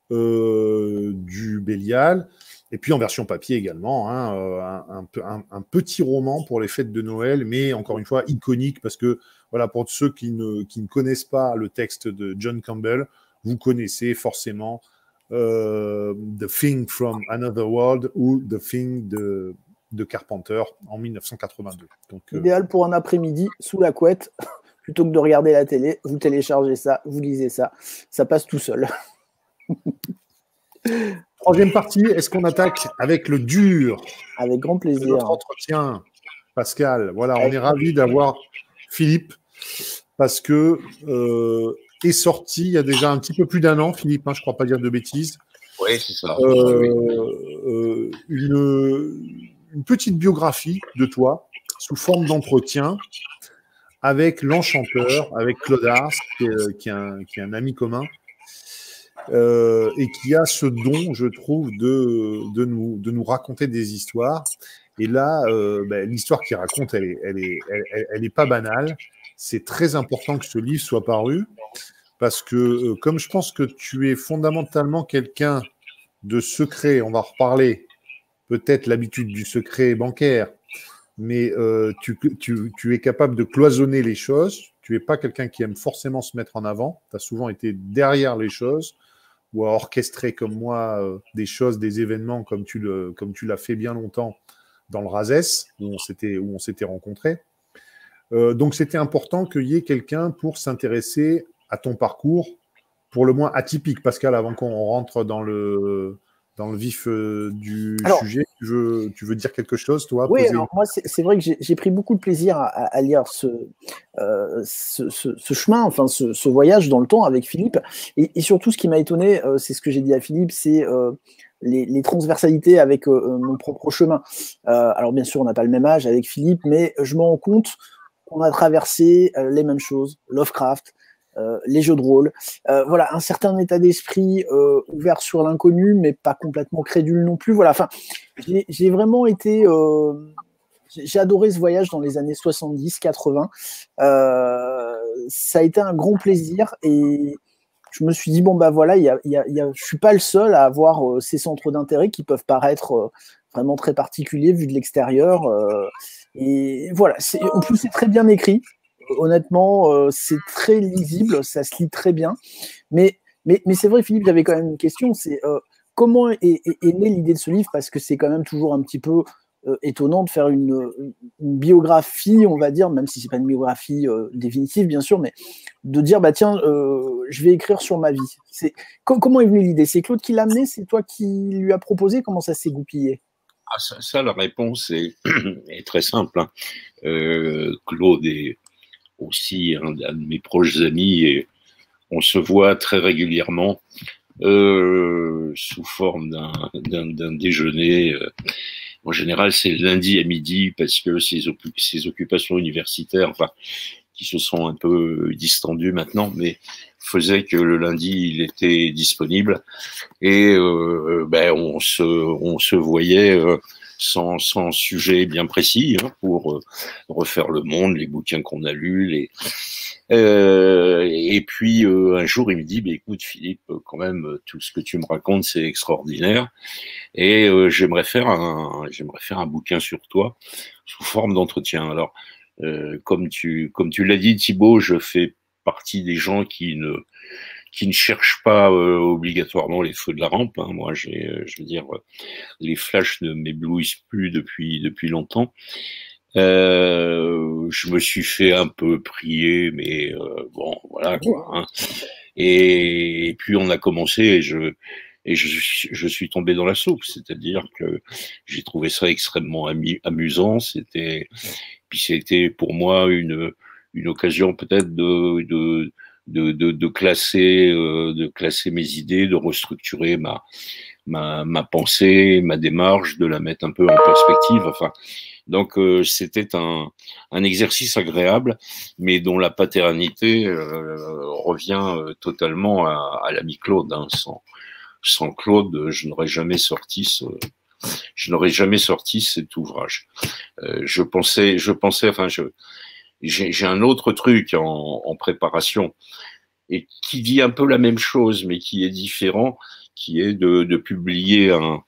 du Bélial, et puis en version papier également, hein, un petit roman pour les fêtes de Noël, mais encore une fois iconique, parce que voilà, pour ceux qui ne connaissent pas le texte de John Campbell, vous connaissez forcément The Thing from Another World ou The Thing de Carpenter en 1982. Donc, idéal pour un après-midi sous la couette. Plutôt que de regarder la télé, vous téléchargez ça, vous lisez ça, ça passe tout seul. Troisième partie, est-ce qu'on attaque avec le dur? Avec grand plaisir. De notre entretien, Pascal. Voilà, on est ravis d'avoir Philippe, parce que est sorti il y a déjà un petit peu plus d'1 an, Philippe, hein, je ne crois pas dire de bêtises. Oui, c'est ça. Une petite biographie de toi, sous forme d'entretien, avec l'Enchanteur, avec Claude Ars, qui est un ami commun, et qui a ce don, je trouve, de nous raconter des histoires. Et là, l'histoire qu'il raconte, elle est pas banale. C'est très important que ce livre soit paru, parce que comme je pense que tu es fondamentalement quelqu'un de secret, on va reparler, peut-être l'habitude du secret bancaire, mais tu es capable de cloisonner les choses. Tu n'es pas quelqu'un qui aime forcément se mettre en avant. Tu as souvent été derrière les choses ou à orchestrer comme moi des choses, des événements comme tu l'as fait bien longtemps dans le RASES, où on s'était rencontrés. Donc, c'était important qu'il y ait quelqu'un pour s'intéresser à ton parcours, pour le moins atypique. Pascal, avant qu'on rentre dans le vif du sujet, tu veux dire quelque chose, toi? Oui, alors moi, c'est vrai que j'ai pris beaucoup de plaisir à lire ce chemin, enfin ce voyage dans le temps avec Philippe. Et surtout, ce qui m'a étonné, c'est ce que j'ai dit à Philippe, c'est les transversalités avec mon propre chemin. Alors bien sûr, on n'a pas le même âge avec Philippe, mais je me rends compte qu'on a traversé les mêmes choses, Lovecraft, les jeux de rôle, voilà, un certain état d'esprit ouvert sur l'inconnu, mais pas complètement crédule non plus. Voilà, enfin, j'ai vraiment été, j'ai adoré ce voyage dans les années 70-80. Ça a été un grand plaisir et je me suis dit bon bah voilà, je suis pas le seul à avoir ces centres d'intérêt qui peuvent paraître vraiment très particuliers vu de l'extérieur. Et voilà, en plus c'est très bien écrit. Honnêtement, c'est très lisible, ça se lit très bien. Mais c'est vrai, Philippe, j'avais quand même une question. C'est comment est née l'idée de ce livre? Parce que c'est quand même toujours un petit peu étonnant de faire une biographie, on va dire, même si c'est pas une biographie définitive, bien sûr, mais de dire bah tiens, je vais écrire sur ma vie. Comment est venue l'idée? C'est Claude qui l'a amené? C'est toi qui lui as proposé? Comment ça s'est goupillé? Ça, la réponse est très simple. Hein. Claude est aussi un de mes proches amis et on se voit très régulièrement sous forme d'un déjeuner. En général, c'est le lundi à midi parce que ses occupations universitaires, enfin, qui se sont un peu distendues maintenant, mais faisaient que le lundi, il était disponible et on se voyait sans sujet bien précis hein, pour refaire le monde, les bouquins qu'on a lus, et puis un jour il me dit écoute Philippe, quand même tout ce que tu me racontes c'est extraordinaire et j'aimerais faire un bouquin sur toi sous forme d'entretien. Alors comme tu l'as dit Thibaut, je fais partie des gens qui ne cherchent pas obligatoirement les feux de la rampe. Hein. Moi, je veux dire, les flashs ne m'éblouissent plus depuis longtemps. Je me suis fait un peu prier, mais bon, voilà quoi. Hein. Et puis on a commencé et je suis tombé dans la soupe, c'est-à-dire que j'ai trouvé ça extrêmement amusant. C'était pour moi une occasion peut-être de classer mes idées, de restructurer ma pensée, ma démarche, de la mettre un peu en perspective. Enfin, donc c'était un exercice agréable, mais dont la paternité revient totalement à l'ami Claude. Hein. Sans Claude, je n'aurais jamais sorti cet ouvrage. Je pensais, enfin, j'ai un autre truc en préparation et qui dit un peu la même chose, mais qui est différent, qui est de publier un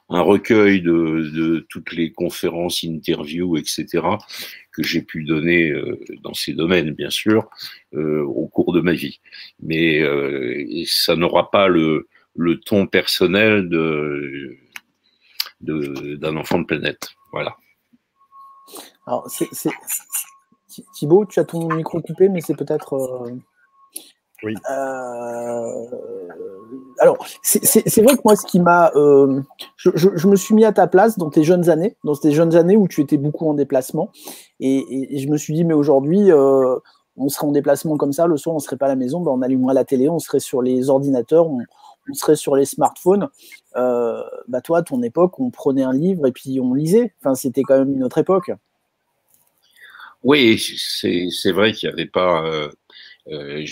recueil de toutes les conférences, interviews, etc., que j'ai pu donner dans ces domaines, bien sûr, au cours de ma vie. Mais ça n'aura pas le ton personnel d'un enfant de planète. Voilà. Alors, Thibaut, tu as ton micro coupé, mais c'est peut-être... Oui. Alors, c'est vrai que moi, ce qui m'a... je me suis mis à ta place dans tes jeunes années où tu étais beaucoup en déplacement. Et je me suis dit, mais aujourd'hui, on serait en déplacement comme ça, le soir on serait pas à la maison, ben, on allumerait la télé, on serait sur les ordinateurs, on serait sur les smartphones. Bah toi, à ton époque, on prenait un livre et puis on lisait. Enfin, c'était quand même une autre époque. Oui, c'est vrai qu'il n'y avait pas.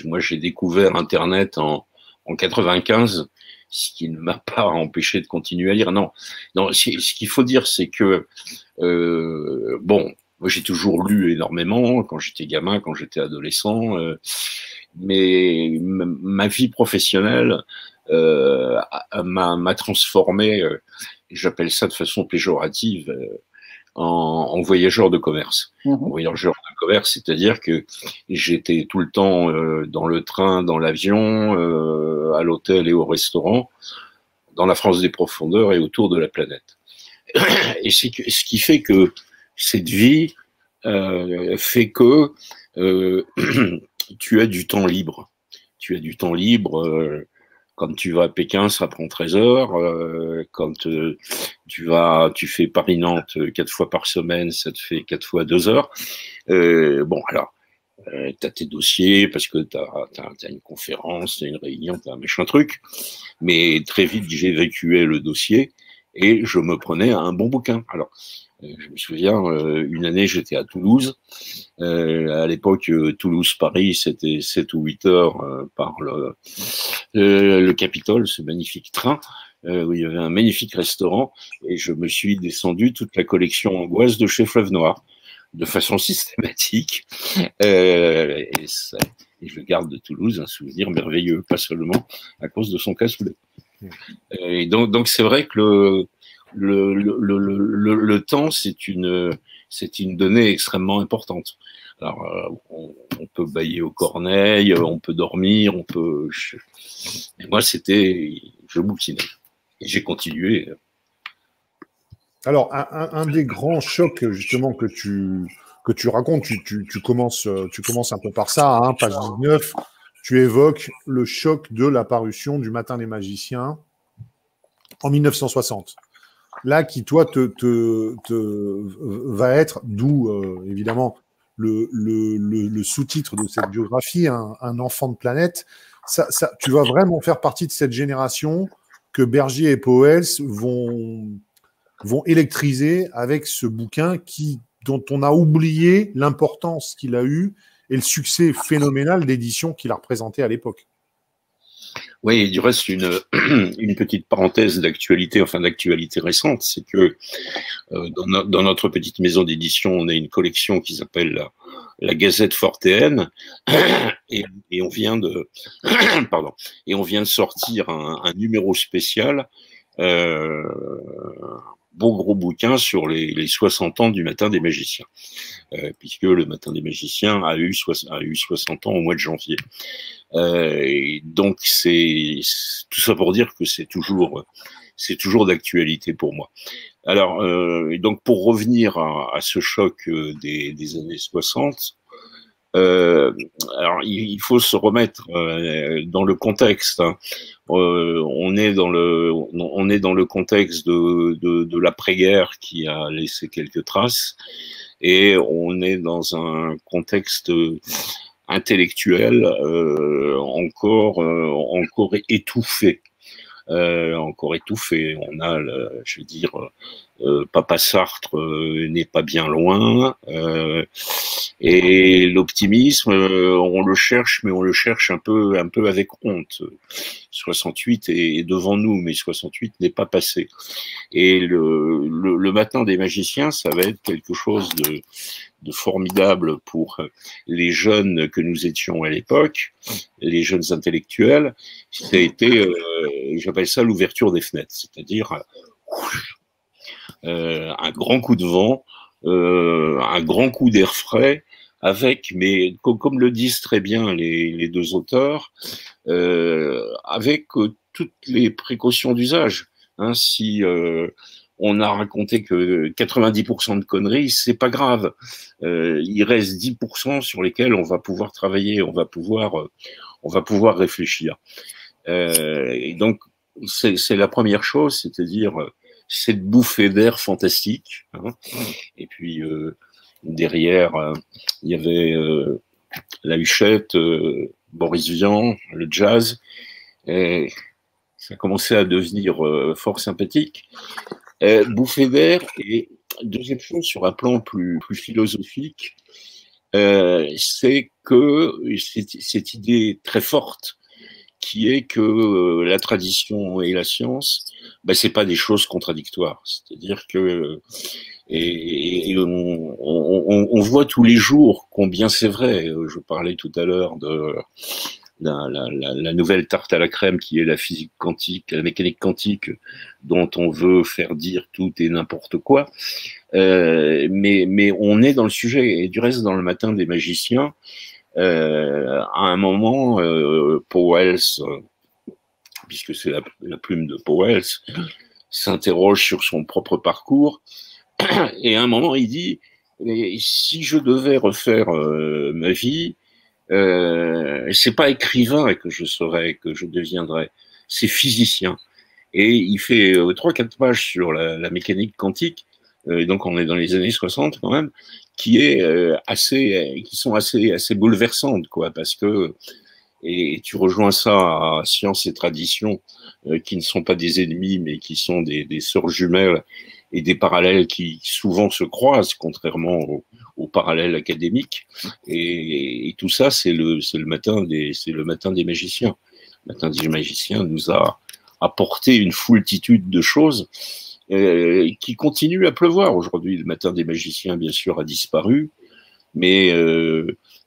Moi, j'ai découvert Internet en 95, ce qui ne m'a pas empêché de continuer à lire. Non, non. Ce qu'il faut dire, c'est que bon, moi j'ai toujours lu énormément quand j'étais gamin, quand j'étais adolescent, mais ma vie professionnelle m'a transformé. J'appelle ça de façon péjorative. En voyageur de commerce. Voyageur de commerce, c'est-à-dire que j'étais tout le temps dans le train, dans l'avion, à l'hôtel et au restaurant, dans la France des profondeurs et autour de la planète. Et c'est ce qui fait que cette vie fait que tu as du temps libre. Tu as du temps libre. Quand tu vas à Pékin, ça prend 13 heures. Quand tu fais Paris-Nantes 4 fois par semaine, ça te fait 4 fois 2 heures. Bon, alors, tu as tes dossiers parce que tu as une conférence, tu as une réunion, tu as un machin truc. Mais très vite, j'évacuais le dossier et je me prenais un bon bouquin. Alors, je me souviens, une année, j'étais à Toulouse. À l'époque, Toulouse-Paris, c'était 7 ou 8 heures par le Capitole, ce magnifique train, où il y avait un magnifique restaurant, et je me suis descendu toute la collection Angoisse de chez Fleuve Noir, de façon systématique. Et je garde de Toulouse un souvenir merveilleux, pas seulement à cause de son cassoulet. Et donc c'est vrai que le temps, c'est une donnée extrêmement importante. Alors, on peut bâiller aux corneilles, on peut dormir, mais moi, je bouquinais. Et j'ai continué. Alors, un des grands chocs, justement, que tu racontes, tu commences un peu par ça, hein, page 19, tu évoques le choc de la parution du Matin des magiciens en 1960. Là, qui, toi, va être, d'où, évidemment, le sous-titre de cette biographie, un enfant de planète. Tu vas vraiment faire partie de cette génération que Bergier et Pauwels vont électriser avec ce bouquin dont on a oublié l'importance qu'il a eu et le succès phénoménal d'édition qu'il a représenté à l'époque. Oui, du reste, une petite parenthèse d'actualité, enfin d'actualité récente, c'est que dans notre petite maison d'édition, on a une collection qui s'appelle la Gazette Fortéenne, et on vient de pardon, et on vient de sortir un numéro spécial, beau gros bouquin sur les 60 ans du Matin des magiciens, puisque le Matin des magiciens a eu 60 ans au mois de janvier. Et donc c'est tout ça pour dire que c'est toujours d'actualité pour moi. Alors donc pour revenir à ce choc des années 60, alors il faut se remettre dans le contexte, hein. On est dans le contexte de l'après-guerre qui a laissé quelques traces, et on est dans un contexte intellectuel encore étouffé. Encore étouffé. On a, je veux dire, Papa Sartre n'est pas bien loin, et l'optimisme, on le cherche, mais on le cherche un peu avec honte. 68 est devant nous, mais 68 n'est pas passé. Et le Matin des magiciens, ça va être quelque chose de formidable pour les jeunes que nous étions à l'époque, les jeunes intellectuels. Ça a été, j'appelle ça l'ouverture des fenêtres, c'est-à-dire un grand coup de vent, un grand coup d'air frais, mais comme le disent très bien les deux auteurs, avec toutes les précautions d'usage. Hein, si on a raconté que 90% de conneries, c'est pas grave. Il reste 10% sur lesquels on va pouvoir travailler, on va pouvoir réfléchir. Et donc, c'est la première chose, c'est-à-dire cette bouffée d'air fantastique. Hein. Et puis, derrière, il y avait la Huchette, Boris Vian, le jazz. Et ça commençait à devenir fort sympathique. Bouffée d'air. Et deuxième chose, sur un plan plus philosophique, c'est que cette idée très forte qui est que la tradition et la science, ben, c'est pas des choses contradictoires. C'est-à-dire que et on voit tous les jours combien c'est vrai. Je parlais tout à l'heure de la nouvelle tarte à la crème qui est la physique quantique, la mécanique quantique, dont on veut faire dire tout et n'importe quoi. Mais on est dans le sujet. Et du reste, dans le Matin des magiciens, à un moment, Powell, puisque c'est la plume de Powell, s'interroge sur son propre parcours. Et à un moment, il dit, si je devais refaire ma vie, c'est pas écrivain que je serais, que je deviendrais, c'est physicien. Et il fait 3-4 pages sur la mécanique quantique, donc on est dans les années 60 quand même, qui sont assez bouleversantes, quoi, parce que, et tu rejoins ça à science et tradition, qui ne sont pas des ennemis, mais qui sont des sœurs jumelles, et des parallèles qui souvent se croisent, contrairement aux parallèles académiques. Et tout ça, c'est le matin des magiciens. Le Matin des magiciens nous a apporté une foultitude de choses qui continuent à pleuvoir aujourd'hui. Le Matin des magiciens, bien sûr, a disparu, mais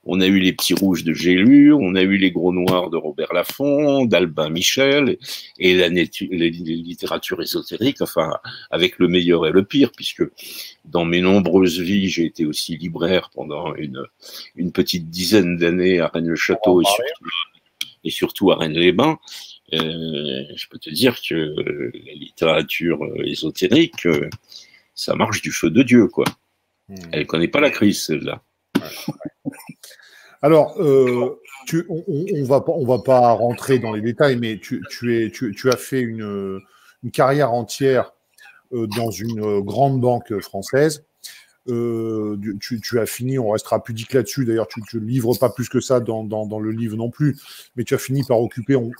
on a eu les petits rouges de Gélu, on a eu les gros noirs de Robert Laffont, d'Albin Michel, et la littérature ésotérique, enfin, avec le meilleur et le pire, puisque dans mes nombreuses vies, j'ai été aussi libraire pendant une petite dizaine d'années à Rennes-le-Château et surtout à Rennes-les-Bains. Je peux te dire que la littérature ésotérique, ça marche du feu de Dieu, quoi. Elle connaît pas la crise, celle-là. Alors, on va pas rentrer dans les détails, mais tu as fait une carrière entière dans une grande banque française. Tu as fini, on restera pudique là-dessus, d'ailleurs tu ne livres pas plus que ça dans le livre non plus, mais tu as fini par occuper, on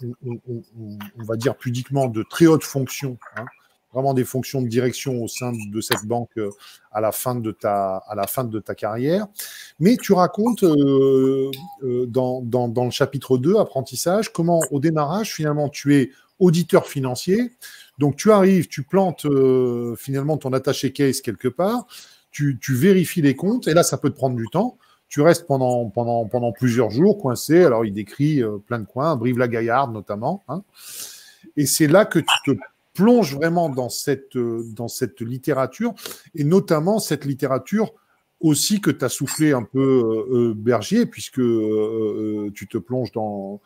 va dire pudiquement, de très hautes fonctions, hein, vraiment des fonctions de direction au sein de cette banque à la fin de ta carrière. Mais tu racontes dans le chapitre 2, apprentissage, comment au démarrage, finalement, tu es auditeur financier. Donc tu arrives, tu plantes finalement ton attaché case quelque part, tu vérifies les comptes, et là, ça peut te prendre du temps. Tu restes pendant plusieurs jours coincé. Alors, il décrit plein de coins, Brive-la-Gaillarde notamment, hein. Et c'est là que tu te plonge vraiment dans cette littérature, et notamment cette littérature aussi que tu as soufflé un peu Bergier, puisque tu te plonges dans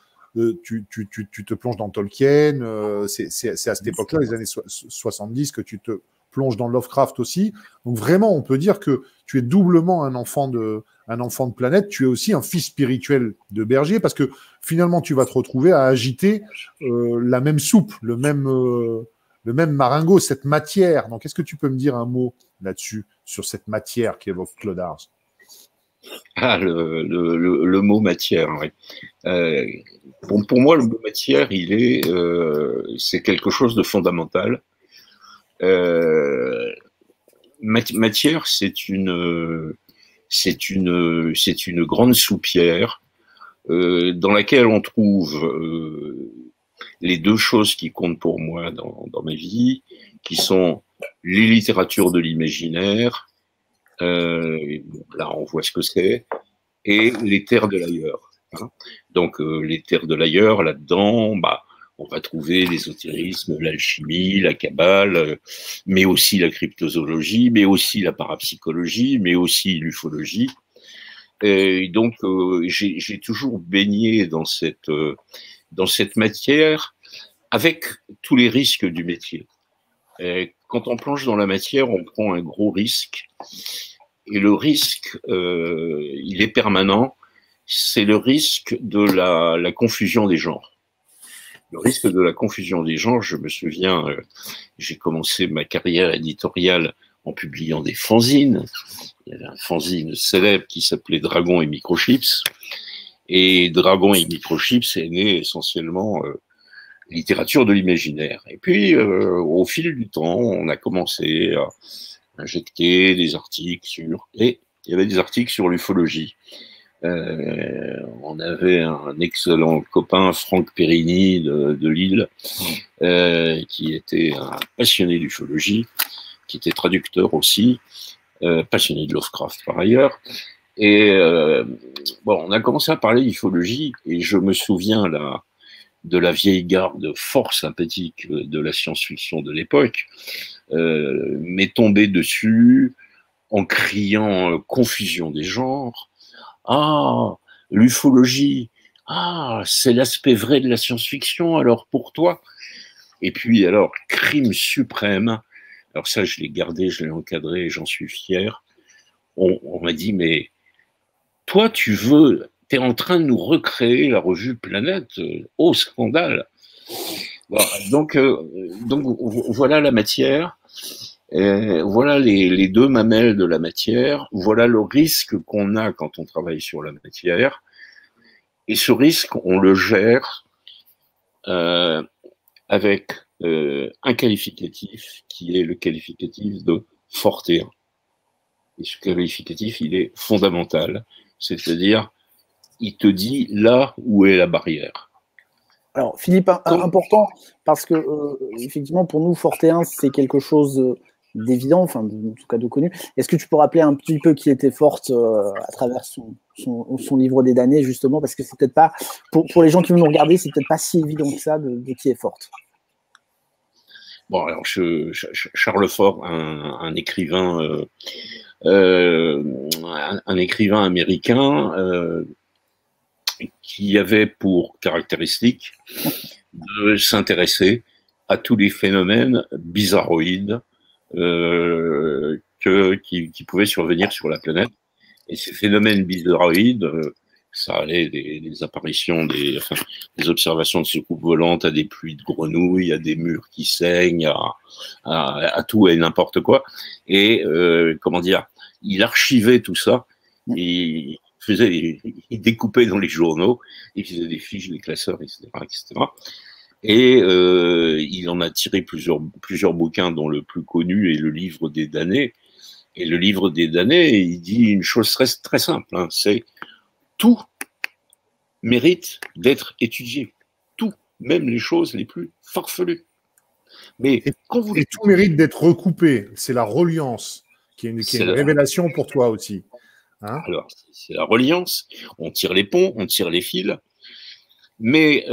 Tolkien, c'est à cette époque-là, les années 70, que tu te plonges dans Lovecraft aussi. Donc vraiment, on peut dire que tu es doublement un enfant de planète, tu es aussi un fils spirituel de Bergier, parce que finalement, tu vas te retrouver à agiter la même soupe, le même maringot, cette matière. Donc, est-ce que tu peux me dire un mot là-dessus, sur cette matière qu'évoque Claude Ars? Ah, le mot matière, oui. Pour moi, le mot matière, c'est quelque chose de fondamental. Matière, c'est une grande soupière dans laquelle on trouve les deux choses qui comptent pour moi dans ma vie, qui sont les littératures de l'imaginaire, là on voit ce que c'est, et les terres de l'ailleurs. Hein. Donc les terres de l'ailleurs, là-dedans, on va trouver l'ésotérisme, l'alchimie, la kabbale, mais aussi la cryptozoologie, mais aussi la parapsychologie, mais aussi l'ufologie. Et donc j'ai toujours baigné dans cette matière, avec tous les risques du métier. Et quand on plonge dans la matière, on prend un gros risque. Et le risque, il est permanent. C'est le risque de la confusion des genres. Le risque de la confusion des genres, je me souviens, j'ai commencé ma carrière éditoriale en publiant des fanzines. Il y avait un fanzine célèbre qui s'appelait Dragon et Microchips. Et Dragon et Microchips est né essentiellement littérature de l'imaginaire. Et puis, au fil du temps, on a commencé à injecter des articles sur... Et il y avait des articles sur l'ufologie. On avait un excellent copain, Franck Périni de Lille, qui était un passionné d'ufologie, qui était traducteur aussi, passionné de Lovecraft par ailleurs. Et bon, on a commencé à parler d'ufologie, et je me souviens là, de la vieille garde fort sympathique de la science-fiction de l'époque, m'est tombé dessus en criant confusion des genres. Ah, l'ufologie, ah, c'est l'aspect vrai de la science-fiction, alors pour toi. Et puis, alors, crime suprême, alors ça, je l'ai gardé, je l'ai encadré, et j'en suis fier. On m'a dit, mais toi, t'es en train de nous recréer la revue Planète, au scandale. Bon, donc, voilà la matière. Voilà les deux mamelles de la matière, voilà le risque qu'on a quand on travaille sur la matière, et ce risque, on le gère avec un qualificatif qui est le qualificatif de fortéen. Et ce qualificatif, il est fondamental, c'est-à-dire, il te dit là où est la barrière. Alors, Philippe, important, parce que, effectivement, pour nous, Fortéen, c'est quelque chose d'évident, enfin, en tout cas de connu. Est-ce que tu peux rappeler un petit peu qui était Forte à travers son livre des damnés, justement, parce que c'est peut-être pas, pour les gens qui vont nous regarder, c'est peut-être pas si évident que ça de qui est Forte. Bon, alors, Charles Fort, un écrivain américain qui avait pour caractéristique de s'intéresser à tous les phénomènes bizarroïdes qui pouvaient survenir sur la planète. Et ces phénomènes bizarroïdes, ça allait des apparitions, des observations de soucoupes volantes, à des pluies de grenouilles, à des murs qui saignent, à tout et n'importe quoi. Et comment dire, il archivait tout ça et il découpait dans les journaux, il faisait des fiches, des classeurs, etc., etc. Et il en a tiré plusieurs bouquins, dont le plus connu est le livre des damnés. Et le livre des damnés, il dit une chose très simple, hein, c'est tout mérite d'être étudié. Tout, même les choses les plus farfelues. Mais quand vous... Et tout mérite d'être recoupé. C'est la reliance qui est une révélation pour toi aussi. Hein? Alors, c'est la reliance. On tire les ponts, on tire les fils. Mais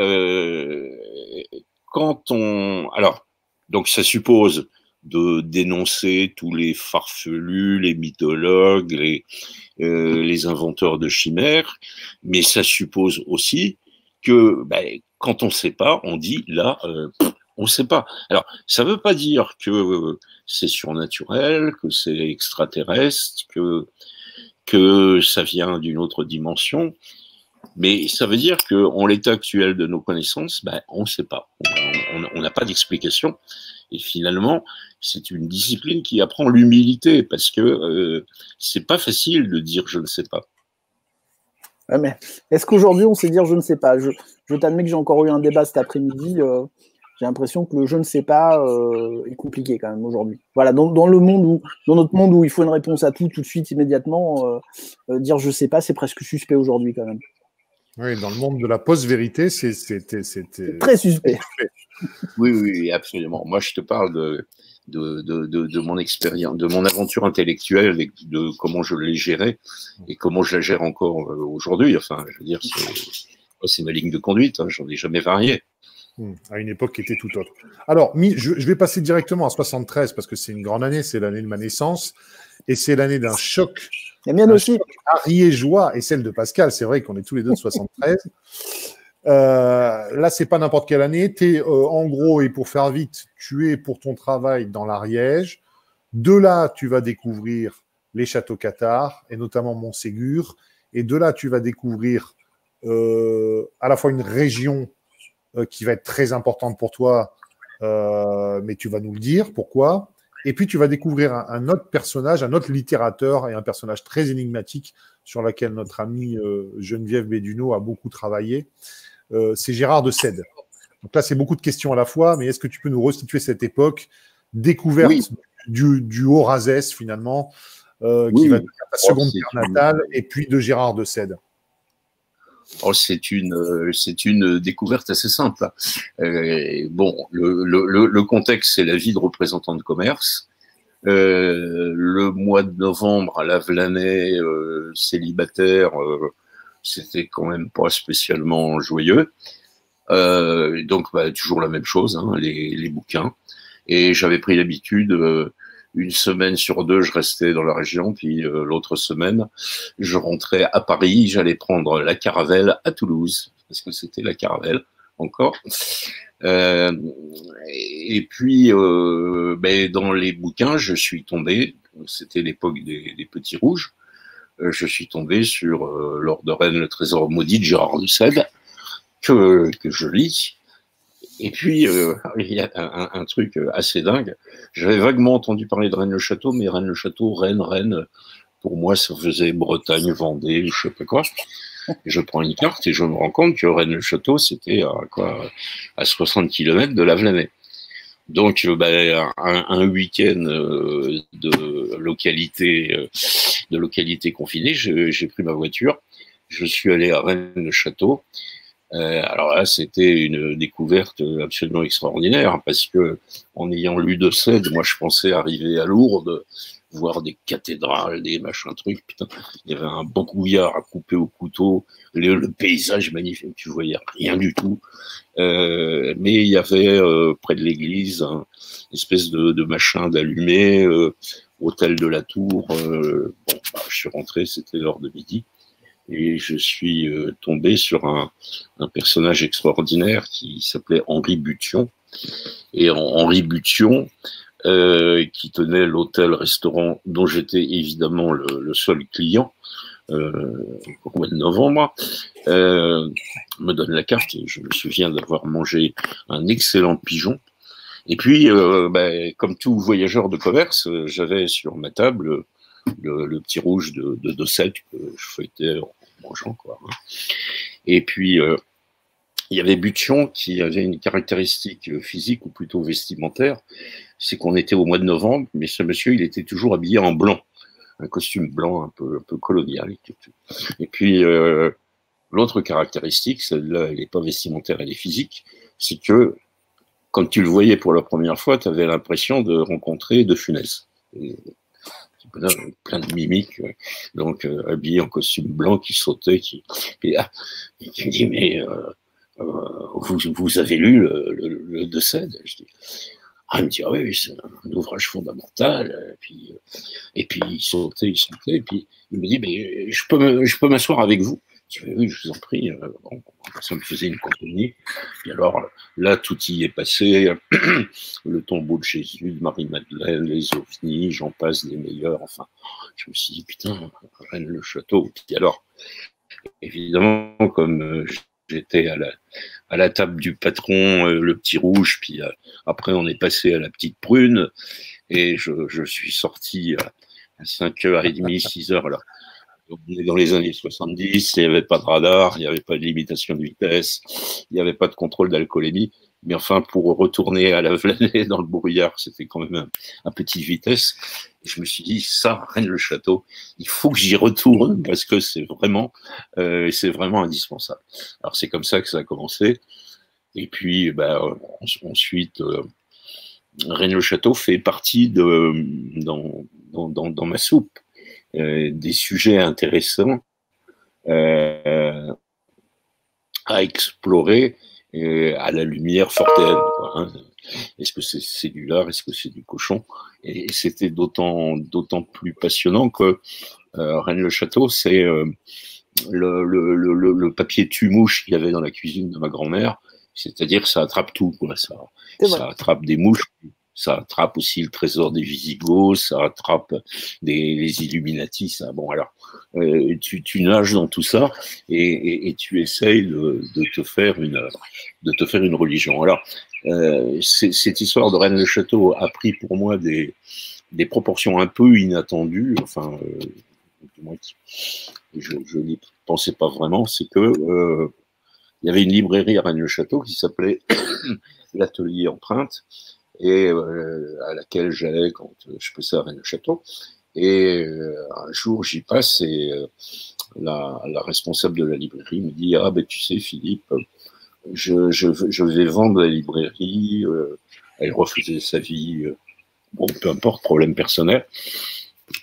quand on... Alors, donc ça suppose de dénoncer tous les farfelus, les mythologues, les inventeurs de chimères, mais ça suppose aussi que quand on ne sait pas, on dit là, on ne sait pas. Alors, ça ne veut pas dire que c'est surnaturel, que c'est extraterrestre, que ça vient d'une autre dimension, mais ça veut dire qu'en l'état actuel de nos connaissances, on ne sait pas. On n'a pas d'explication. Et finalement, c'est une discipline qui apprend l'humilité, parce que c'est pas facile de dire je ne sais pas. Ouais, mais est-ce qu'aujourd'hui on sait dire je ne sais pas? Je t'admets que j'ai encore eu un débat cet après-midi. J'ai l'impression que le je ne sais pas est compliqué quand même aujourd'hui. Voilà, dans notre monde où il faut une réponse à tout de suite, immédiatement, dire je sais pas, c'est presque suspect aujourd'hui quand même. Oui, dans le monde de la post-vérité, c'était très suspect. Oui, absolument. Moi, je te parle de mon expérience, de mon aventure intellectuelle et de comment je l'ai gérée et comment je la gère encore aujourd'hui. Enfin, je veux dire, c'est ma ligne de conduite. Hein, j'en ai jamais varié. À une époque qui était tout autre. Alors, je vais passer directement à 73 parce que c'est une grande année, c'est l'année de ma naissance et c'est l'année d'un choc. La mienne aussi. Ariégeois et celle de Pascal, c'est vrai qu'on est tous les deux de 73. Là, c'est pas n'importe quelle année. T'es, en gros, et pour faire vite, tu es pour ton travail dans l'Ariège. De là, tu vas découvrir les châteaux cathares et notamment Montségur. Et de là, tu vas découvrir à la fois une région qui va être très importante pour toi, mais tu vas nous le dire pourquoi. Et puis, tu vas découvrir un autre personnage, un autre littérateur et un personnage très énigmatique sur lequel notre amie Geneviève Béduno a beaucoup travaillé. C'est Gérard de Sède. Donc là, c'est beaucoup de questions à la fois, mais est-ce que tu peux nous restituer cette époque, découverte du Haut-Razès, finalement, qui va devenir ta seconde terre natale, et puis de Gérard de Sède? Oh, c'est une découverte assez simple. Bon, le contexte, c'est la vie de représentant de commerce. Le mois de novembre à Lavelanet, célibataire, c'était quand même pas spécialement joyeux. Donc, toujours la même chose, hein, les bouquins. Et j'avais pris l'habitude, une semaine sur deux, je restais dans la région, puis l'autre semaine, je rentrais à Paris, j'allais prendre la Caravelle à Toulouse, parce que c'était la Caravelle encore. Et puis, dans les bouquins, je suis tombé, c'était l'époque des Petits Rouges, je suis tombé sur L'Or de Rennes, le trésor maudit de Gérard de Sède, que je lis. Et puis, il y a un truc assez dingue. J'avais vaguement entendu parler de Rennes-le-Château, mais Rennes-le-Château, Rennes, pour moi, ça faisait Bretagne, Vendée, je sais pas quoi. Et je prends une carte et je me rends compte que Rennes-le-Château, c'était à 60 km de Lavelanet. Donc, un week-end de localité confinée, j'ai pris ma voiture, je suis allé à Rennes-le-Château. Alors là, c'était une découverte absolument extraordinaire parce que, en ayant lu de Sède, moi, je pensais arriver à Lourdes, voir des cathédrales, des machins trucs. Putain, il y avait un brouillard à couper au couteau, le paysage magnifique, tu voyais rien du tout. Mais il y avait près de l'église une espèce de machin d'allumé, hôtel de la Tour. Je suis rentré, c'était l'heure de midi. Et je suis tombé sur un personnage extraordinaire qui s'appelait Henri Bution. Et Henri Bution, qui tenait l'hôtel-restaurant dont j'étais évidemment le seul client au mois de novembre, me donne la carte et je me souviens d'avoir mangé un excellent pigeon. Et puis, comme tout voyageur de commerce, j'avais sur ma table le petit rouge de Sède que je feuilletais en mangeant, quoi. Et puis, il y avait Bution qui avait une caractéristique physique, ou plutôt vestimentaire, c'est qu'on était au mois de novembre, mais ce monsieur, il était toujours habillé en blanc, un costume blanc un peu colonial. Et puis, l'autre caractéristique, celle-là, elle n'est pas vestimentaire, elle est physique, c'est que, quand tu le voyais pour la première fois, tu avais l'impression de rencontrer De Funès. Plein de mimiques, donc habillé en costume blanc, qui sautait, qui me dit, mais vous avez lu le De Sède? Je dis, il me dit, oui, c'est un ouvrage fondamental. Et puis il sautait, et puis il me dit, mais je peux m'asseoir avec vous? Je dis, oui, je vous en prie. Bon, ça me faisait une compagnie. Et alors là, tout y est passé. Le tombeau de Jésus, de Marie-Madeleine, les ovnis, j'en passe des meilleurs. Enfin, je me suis dit, putain, Rennes-le-Château. Puis alors, évidemment, comme j'étais à la table du patron, le petit rouge, puis après on est passé à la petite prune, et je suis sorti à 5h30, 6h. Alors, on est dans les années 70, il n'y avait pas de radar, il n'y avait pas de limitation de vitesse, il n'y avait pas de contrôle d'alcoolémie. Mais enfin, pour retourner à Lavelanet dans le brouillard, c'était quand même à petite vitesse. Et je me suis dit, ça, Rennes-le-Château, il faut que j'y retourne parce que c'est vraiment indispensable. Alors c'est comme ça que ça a commencé. Et puis, ensuite, Rennes-le-Château fait partie dans ma soupe. Des sujets intéressants à explorer à la lumière fortaine, quoi, hein. Est-ce que c'est cellulaire, est-ce que c'est du cochon? Et c'était d'autant plus passionnant que Rennes-le-Château, c'est le papier tue-mouche qu'il y avait dans la cuisine de ma grand-mère, c'est-à-dire ça attrape tout, quoi. Ça attrape des mouches ça attrape aussi le trésor des Visigoths, ça attrape les Illuminati, ça. Bon, alors, tu nages dans tout ça et tu essayes de te faire une religion. Alors, cette histoire de Rennes-le-Château a pris pour moi des proportions un peu inattendues, enfin, du moins, je n'y pensais pas vraiment, c'est que il y avait une librairie à Rennes-le-Château qui s'appelait l'Atelier Empreinte, et à laquelle j'allais quand je passais à Rennes-le-Château. Et un jour, j'y passe et la responsable de la librairie me dit « Ah, ben tu sais, Philippe, je vais vendre la librairie. » Elle refusait sa vie. Bon, peu importe, problème personnel.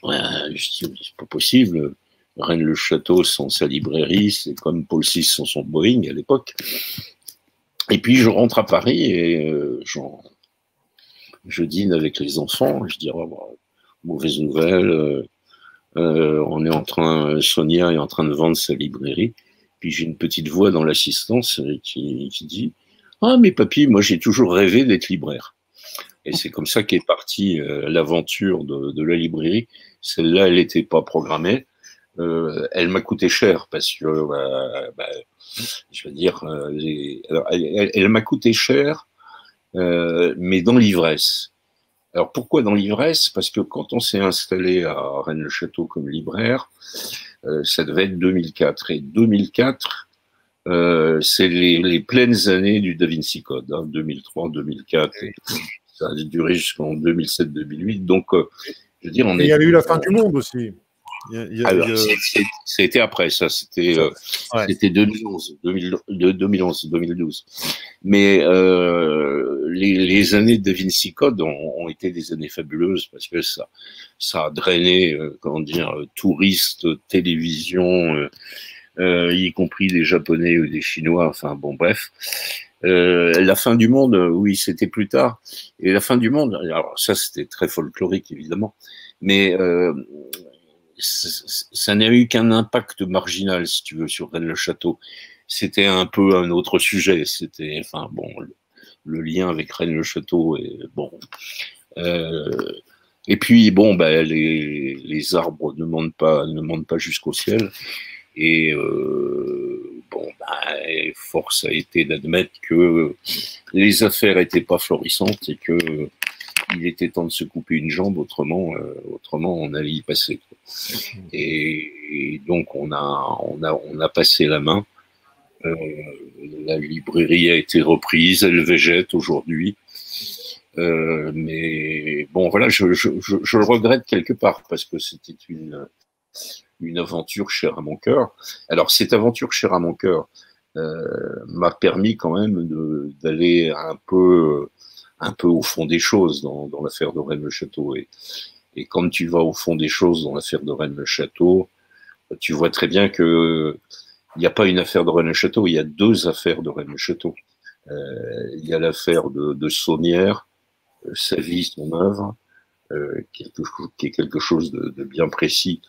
Je dis « C'est pas possible. Rennes-le-Château sans sa librairie, c'est comme Paul VI sans son Boeing à l'époque. » Et puis, je rentre à Paris et je dîne avec les enfants. Je dis oh, bon, mauvaise nouvelle. On est en train, Sonia est en train de vendre sa librairie. Puis j'ai une petite voix dans l'assistance qui dit ah mais papy, moi j'ai toujours rêvé d'être libraire. Et c'est comme ça qu'est partie l'aventure de la librairie. Celle-là, elle n'était pas programmée. Elle m'a coûté cher parce que, je veux dire, alors, elle m'a coûté cher, mais dans l'ivresse. Alors pourquoi dans l'ivresse? Parce que quand on s'est installé à Rennes-le-Château comme libraire, ça devait être 2004. Et 2004, c'est les pleines années du Da Vinci Code, hein, 2003, 2004. Et ça a duré jusqu'en 2007-2008. Donc, je veux dire, il y a eu la fin du monde aussi. C'était après ça, c'était 2011, 2012. Mais les années de Da Vinci Code ont été des années fabuleuses parce que ça a drainé, comment dire, touristes, télévision, y compris des Japonais ou des Chinois. Enfin bon, bref. La fin du monde, oui, c'était plus tard. Et la fin du monde, alors ça c'était très folklorique évidemment, mais ça n'a eu qu'un impact marginal, si tu veux, sur Rennes-le-Château. C'était un peu un autre sujet. C'était, enfin, bon, le lien avec Rennes-le-Château et bon. Et puis, bon, ben, les arbres ne montent pas jusqu'au ciel. Et bon, ben, force a été d'admettre que les affaires n'étaient pas florissantes et que il était temps de se couper une jambe, autrement on allait y passer. Et donc on a passé la main. La librairie a été reprise, elle végète aujourd'hui. Mais bon, voilà, je le regrette quelque part parce que c'était une aventure chère à mon cœur. Alors cette aventure chère à mon cœur m'a permis quand même d'aller un peu au fond des choses dans l'affaire de Rennes-le-Château. Et quand tu vas au fond des choses dans l'affaire de Rennes-le-Château, tu vois très bien que il n'y a pas une affaire de Rennes-le-Château, il y a deux affaires de Rennes-le-Château. Il y a l'affaire de Saunière, sa vie, son œuvre, qui est quelque chose de bien précis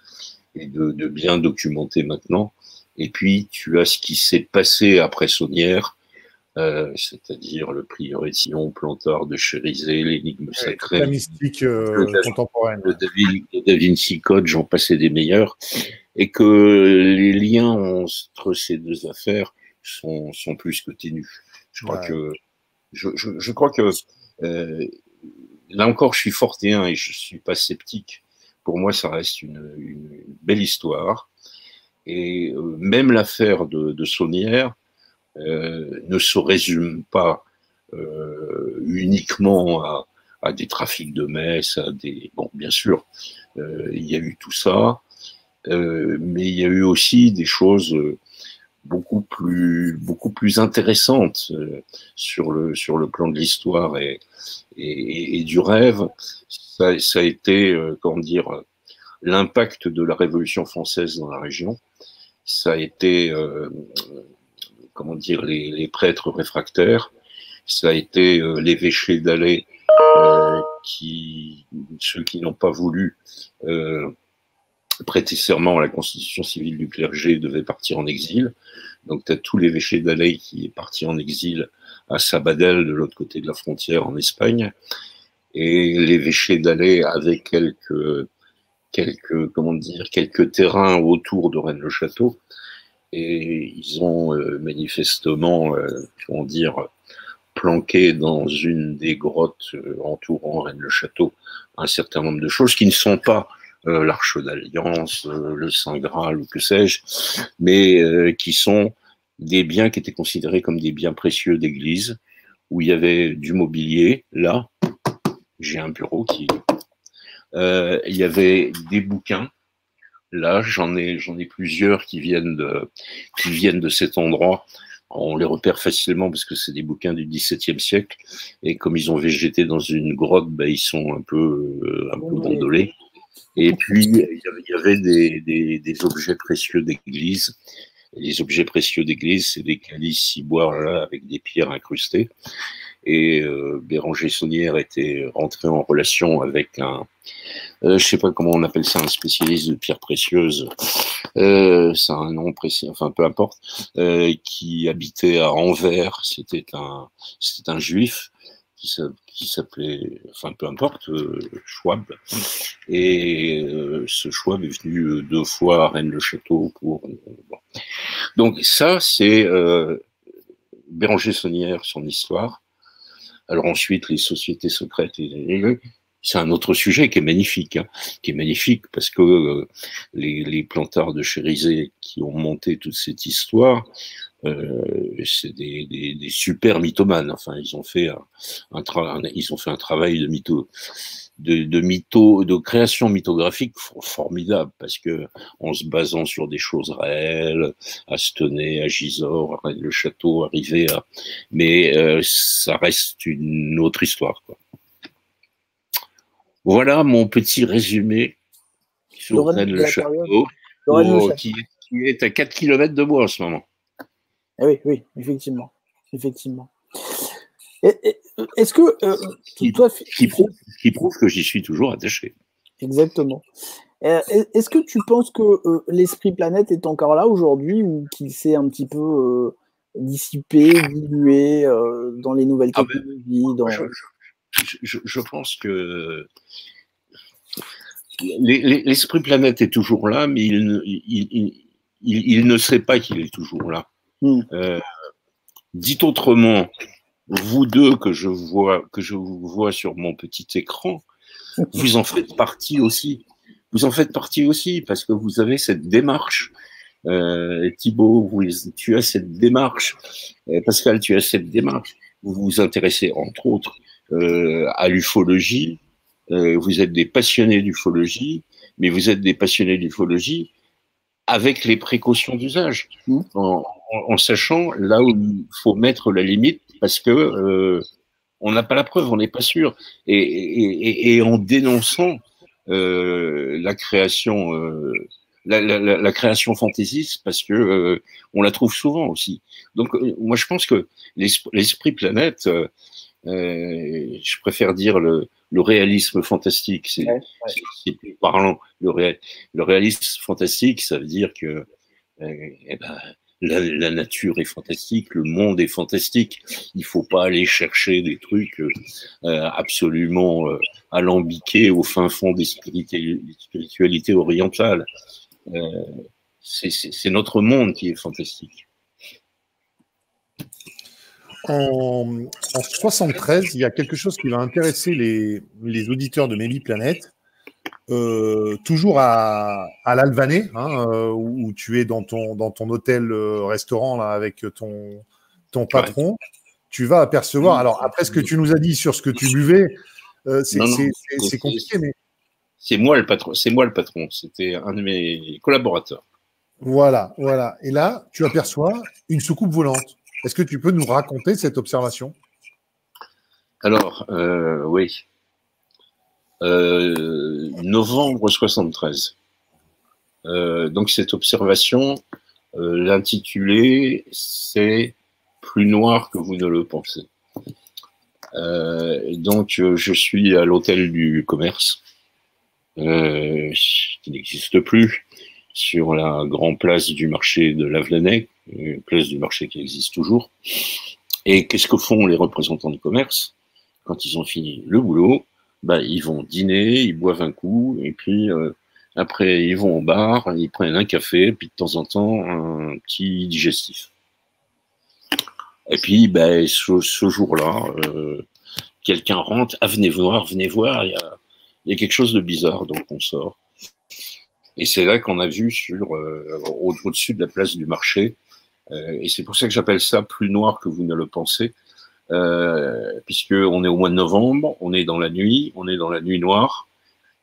et de bien documenté maintenant. Et puis, tu as ce qui s'est passé après Saunière, c'est-à-dire le prieuré de Sion, Plantard de Chérizet, l'énigme sacrée, la mystique contemporaine, le Da Vinci Code, j'en passais des meilleurs, et que les liens entre ces deux affaires sont plus que ténus. Je crois que là encore, je suis fortéen et je suis pas sceptique. Pour moi, ça reste une belle histoire. Et même l'affaire de Saunière ne se résume pas uniquement à des trafics de messes, bon, bien sûr, il y a eu tout ça, mais il y a eu aussi des choses beaucoup plus intéressantes sur le plan de l'histoire et du rêve. Ça a été, comment dire, l'impact de la Révolution française dans la région. Ça a été comment dire, les prêtres réfractaires, ça a été l'évêché d'Alais, ceux qui n'ont pas voulu prêter serment à la constitution civile du clergé devaient partir en exil. Donc tu as tout l'évêché d'Alais qui est parti en exil à Sabadell, de l'autre côté de la frontière en Espagne. et l'évêché d'Alais avait comment dire, quelques terrains autour de Rennes-le-Château, et ils ont manifestement, comment dire, planqué dans une des grottes entourant Rennes-le-Château un certain nombre de choses qui ne sont pas l'Arche d'Alliance, le Saint Graal ou que sais-je, mais qui sont des biens qui étaient considérés comme des biens précieux d'église, où il y avait du mobilier. Là, j'ai un bureau qui... il y avait des bouquins. Là, j'en ai plusieurs qui viennent de cet endroit. On les repère facilement parce que c'est des bouquins du XVIIe siècle. Et comme ils ont végété dans une grotte, ben, ils sont un peu gondolés. Et puis, il y avait des objets précieux d'église. Les objets précieux d'église, c'est des calices ciboires là, avec des pierres incrustées. Et Béranger Saunière était rentré en relation avec un, je sais pas comment on appelle ça, un spécialiste de pierres précieuses. C'est un nom précis, enfin peu importe, qui habitait à Anvers. C'était un juif qui s'appelait, enfin peu importe, Schwab. Et ce Schwab est venu 2 fois à Rennes-le-Château pour. Bon. Donc ça, c'est Béranger Saunière, son histoire. Alors ensuite, les sociétés secrètes, c'est un autre sujet qui est magnifique, hein, qui est magnifique parce que les plantards de Chérizet qui ont monté toute cette histoire, c'est des super mythomanes. Enfin, ils ont fait un travail de création mythographique formidable parce que en se basant sur des choses réelles, à Stenay, à Gisors, à le château, arrivé à, mais ça reste une autre histoire, quoi. Voilà mon petit résumé sur Rennes-le-Château, qui est à 4 km de moi en ce moment. Eh oui, effectivement. Est-ce que qui prouve que j'y suis toujours attaché. Exactement. Est-ce que tu penses que l'esprit planète est encore là aujourd'hui ou qu'il s'est un petit peu dissipé, dilué dans les nouvelles technologies Je pense que l'esprit planète est toujours là, mais il ne sait pas qu'il est toujours là. Dit autrement, vous deux que je vous vois sur mon petit écran, vous en faites partie aussi. Vous en faites partie aussi parce que vous avez cette démarche. Thibaut, tu as cette démarche. Pascal, tu as cette démarche. Vous vous intéressez entre autres à l'ufologie. Vous êtes des passionnés d'ufologie, mais vous êtes des passionnés d'ufologie avec les précautions d'usage, en sachant là où il faut mettre la limite parce que on n'a pas la preuve, on n'est pas sûr, et en dénonçant la création, la création fantaisiste parce que on la trouve souvent aussi. Donc moi je pense que l'esprit planète, je préfère dire le réalisme fantastique, c'est plus parlant. Le réalisme fantastique, ça veut dire que la nature est fantastique, le monde est fantastique. Il faut pas aller chercher des trucs absolument alambiqués au fin fond des spiritualités orientales. C'est notre monde qui est fantastique. En 73, il y a quelque chose qui va intéresser les auditeurs de Méli Planète. Toujours à l'Alvanais, hein, où tu es dans ton hôtel-restaurant là, avec ton patron. Ouais. Tu vas apercevoir, alors après ce que tu nous as dit sur ce que tu buvais, c'est compliqué, mais... C'est moi le patron, c'était un de mes collaborateurs. Voilà. Et là, tu aperçois une soucoupe volante. Est-ce que tu peux nous raconter cette observation? Alors, oui. Novembre 73. Donc cette observation, l'intitulé, c'est « Plus noir que vous ne le pensez ». Donc je suis à l'hôtel du commerce, qui n'existe plus, sur la grande place du marché de Lavelanet, une place du marché qui existe toujours. Et qu'est-ce que font les représentants de commerce quand ils ont fini le boulot? bah, ils vont dîner, ils boivent un coup, et puis après ils vont au bar, ils prennent un café, puis de temps en temps un petit digestif. Et puis bah, ce jour-là, quelqu'un rentre, ah venez voir, il y a quelque chose de bizarre, donc on sort. Et c'est là qu'on a vu au-dessus de la place du marché, et c'est pour ça que j'appelle ça plus noir que vous ne le pensez, puisque on est au mois de novembre, on est dans la nuit noire,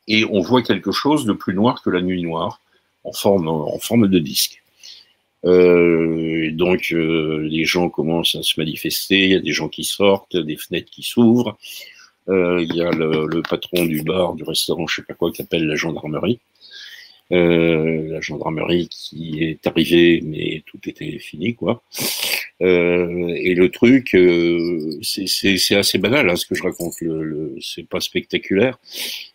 et on voit quelque chose de plus noir que la nuit noire, en forme de disque. Donc les gens commencent à se manifester, il y a des gens qui sortent, des fenêtres qui s'ouvrent, il y a le patron du bar, du restaurant, je sais pas quoi, qui appelle la gendarmerie. La gendarmerie qui est arrivée, mais tout était fini, quoi. Et le truc, c'est assez banal, hein, ce que je raconte. C'est pas spectaculaire.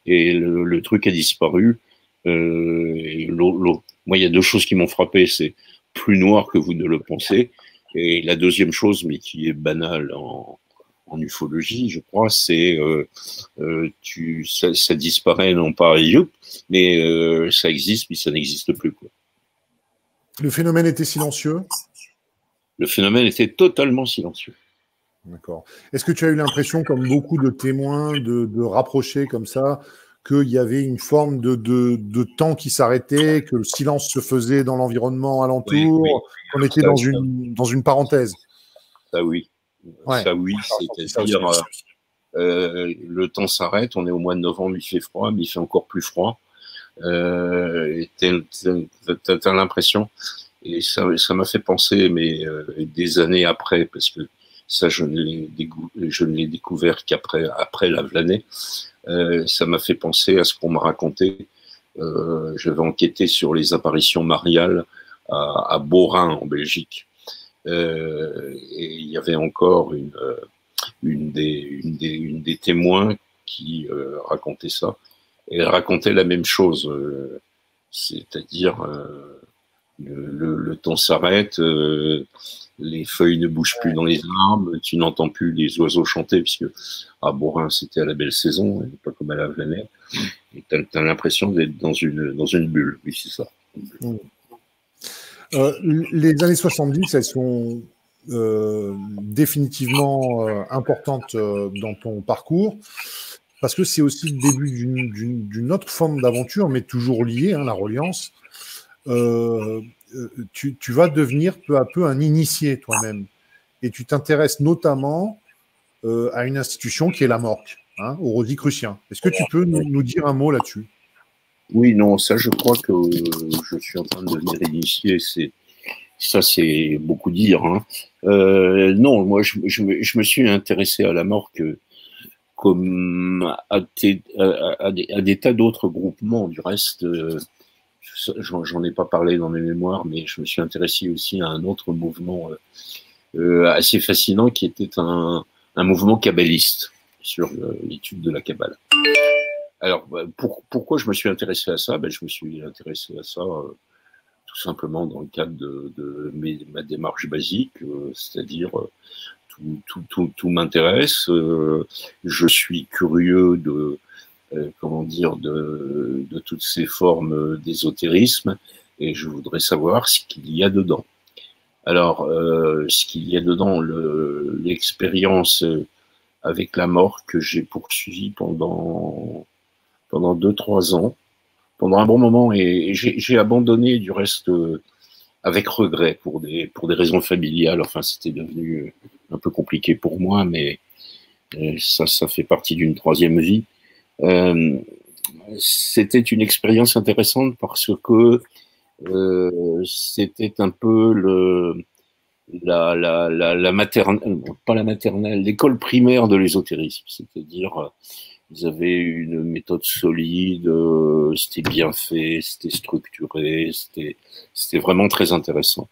Et le truc a disparu. Moi, il y a deux choses qui m'ont frappé. C'est plus noir que vous ne le pensez. Et la deuxième chose, mais qui est banale en ufologie, je crois, c'est ça disparaît, non pas youp, mais ça existe, puis ça n'existe plus, quoi. Le phénomène était silencieux? Le phénomène était totalement silencieux. D'accord. Est-ce que tu as eu l'impression, comme beaucoup de témoins, de rapprocher comme ça, qu'il y avait une forme de temps qui s'arrêtait, que le silence se faisait dans l'environnement alentour, oui. qu'on était dans une parenthèse? Ça oui. Ouais. Ça oui, c'est-à-dire le temps s'arrête, on est au mois de novembre, il fait froid, mais il fait encore plus froid. T'as l'impression, et ça m'a fait penser, mais des années après, parce que ça je ne l'ai découvert qu'après la Vlanée, ça m'a fait penser à ce qu'on m'a raconté. J'avais enquêté sur les apparitions mariales à Beaurain en Belgique. Et il y avait encore une des témoins qui racontait ça. Et elle racontait la même chose, c'est-à-dire le temps s'arrête, les feuilles ne bougent plus dans les arbres, tu n'entends plus les oiseaux chanter, puisque à Beaurain c'était à la belle saison, et pas comme à la Vlanée. Et t'as l'impression d'être dans une bulle, oui c'est ça. Mmh. Les années 70, elles sont définitivement importantes dans ton parcours, parce que c'est aussi le début d'une autre forme d'aventure, mais toujours liée, hein, la reliance. Tu vas devenir peu à peu un initié toi-même, et tu t'intéresses notamment à une institution qui est la Morque, hein, aux Rosicruciens. Est-ce que tu peux nous dire un mot là-dessus? Oui, non, ça je crois que je suis en train de devenir initié, ça c'est beaucoup dire, hein. Non, moi je me suis intéressé à la Morque comme à des tas d'autres groupements. Du reste, j'en ai pas parlé dans mes mémoires, mais je me suis intéressé aussi à un autre mouvement assez fascinant qui était un mouvement kabbaliste sur l'étude de la Kabbale. Alors, pourquoi je me suis intéressé à ça? Je me suis intéressé à ça tout simplement dans le cadre de ma démarche basique, c'est-à-dire tout m'intéresse. Je suis curieux de toutes ces formes d'ésotérisme, et je voudrais savoir ce qu'il y a dedans. Alors, ce qu'il y a dedans, l'expérience avec la mort que j'ai poursuivie pendant 2-3 ans, pendant un bon moment, et j'ai abandonné du reste avec regret pour des raisons familiales. Enfin, c'était devenu un peu compliqué pour moi, mais ça fait partie d'une troisième vie. C'était une expérience intéressante parce que c'était un peu la maternelle, pas la maternelle, l'école primaire de l'ésotérisme, c'est-à-dire ils avaient une méthode solide, c'était bien fait, c'était structuré, c'était vraiment très intéressant.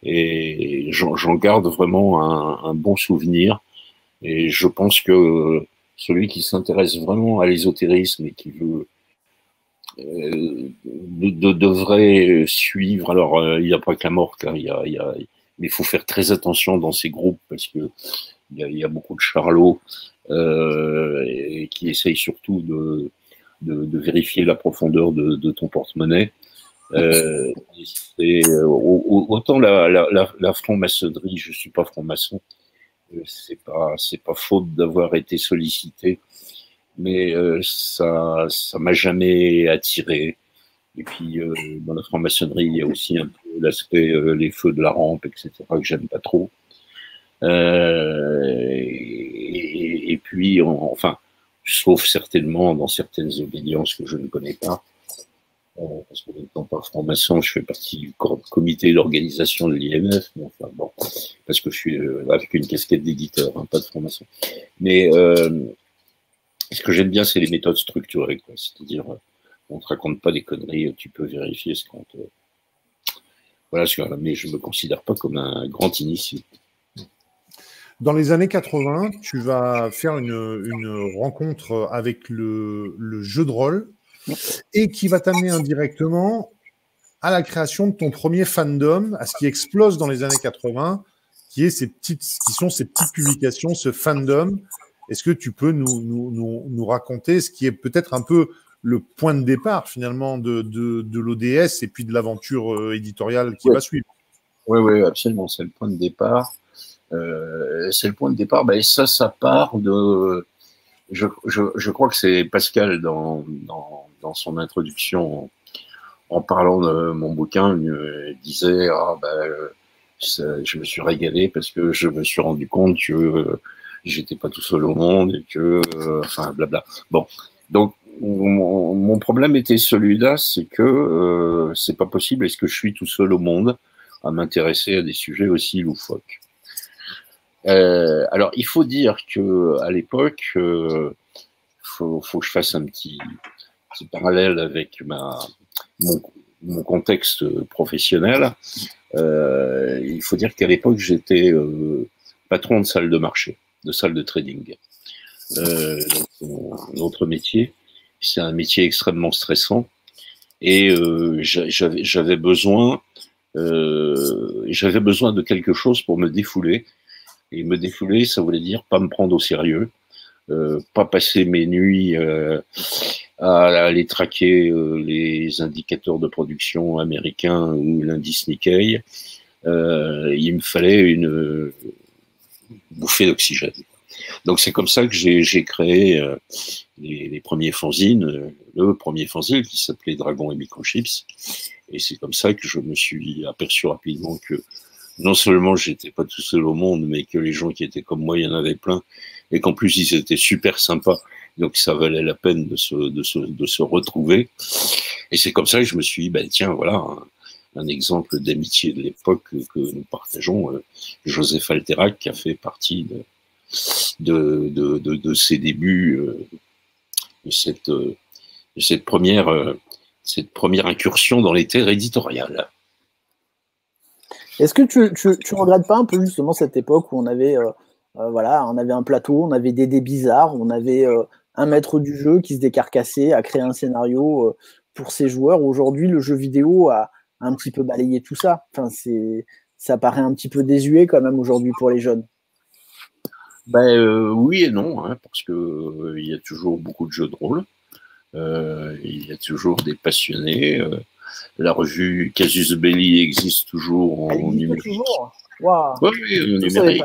Et j'en garde vraiment un bon souvenir. Et je pense que celui qui s'intéresse vraiment à l'ésotérisme et qui veut devrait suivre. Alors, il n'y a pas que la mort, hein, mais il faut faire très attention dans ces groupes parce que il y a beaucoup de charlots. et qui essaye surtout de vérifier la profondeur de ton porte-monnaie. Autant la franc-maçonnerie, je suis pas franc-maçon, c'est pas faute d'avoir été sollicité, mais ça m'a jamais attiré. Et puis dans la franc-maçonnerie, il y a aussi un peu l'aspect les feux de la rampe, etc., que j'aime pas trop. Et puis enfin, sauf certainement dans certaines obédiences que je ne connais pas. Parce que n'étant pas franc-maçon, je fais partie du comité d'organisation de l'IMF, mais enfin bon, parce que je suis avec une casquette d'éditeur, hein, pas de franc-maçon. Mais ce que j'aime bien, c'est les méthodes structurées, quoi. C'est-à-dire, on te raconte pas des conneries, tu peux vérifier ce qu'on te... Voilà, mais je me considère pas comme un grand initié. Dans les années 80, tu vas faire une rencontre avec le jeu de rôle et qui va t'amener indirectement à la création de ton premier fandom, à ce qui explose dans les années 80, qui sont ces petites publications, ce fandom. Est-ce que tu peux nous raconter ce qui est peut-être un peu le point de départ finalement de l'ODS et puis de l'aventure éditoriale qui va suivre? Oui, absolument, c'est le point de départ. C'est le point de départ. Ben, ça part de... Je crois que c'est Pascal dans son introduction en parlant de mon bouquin disait je me suis régalé parce que je me suis rendu compte que j'étais pas tout seul au monde et que enfin blabla. Bon, donc mon problème était celui-là, c'est que c'est pas possible. Est-ce que je suis tout seul au monde à m'intéresser à des sujets aussi loufoques? Alors, il faut dire que à l'époque, faut que je fasse un petit parallèle avec mon contexte professionnel. Il faut dire qu'à l'époque, j'étais patron de salle de marché, de salle de trading. Donc, notre métier, c'est un métier extrêmement stressant, et j'avais besoin de quelque chose pour me défouler. Et me défouler, ça voulait dire pas me prendre au sérieux, pas passer mes nuits à aller traquer les indicateurs de production américains ou l'indice Nikkei. Il me fallait une bouffée d'oxygène. Donc c'est comme ça que j'ai créé les premiers fanzines, le premier fanzine qui s'appelait Dragon et Microchips. Et c'est comme ça que je me suis aperçu rapidement que non seulement j'étais pas tout seul au monde, mais que les gens qui étaient comme moi, il y en avait plein, et qu'en plus ils étaient super sympas, donc ça valait la peine de se retrouver. Et c'est comme ça que je me suis dit, ben tiens, voilà un exemple d'amitié de l'époque que nous partageons, Joseph Alterac, qui a fait partie de ses débuts, de cette première incursion dans les terres éditoriales. Est-ce que tu regrettes pas un peu justement cette époque où on avait, on avait un plateau, on avait des dés bizarres, on avait un maître du jeu qui se décarcassait à créer un scénario pour ses joueurs. Aujourd'hui, le jeu vidéo a un petit peu balayé tout ça. Enfin, ça paraît un petit peu désuet quand même aujourd'hui pour les jeunes. Oui et non, hein, parce que il y a toujours beaucoup de jeux de rôle, il y a toujours des passionnés. La revue Casus Belli existe toujours en numérique. Toujours. Wow. Oui, en numérique.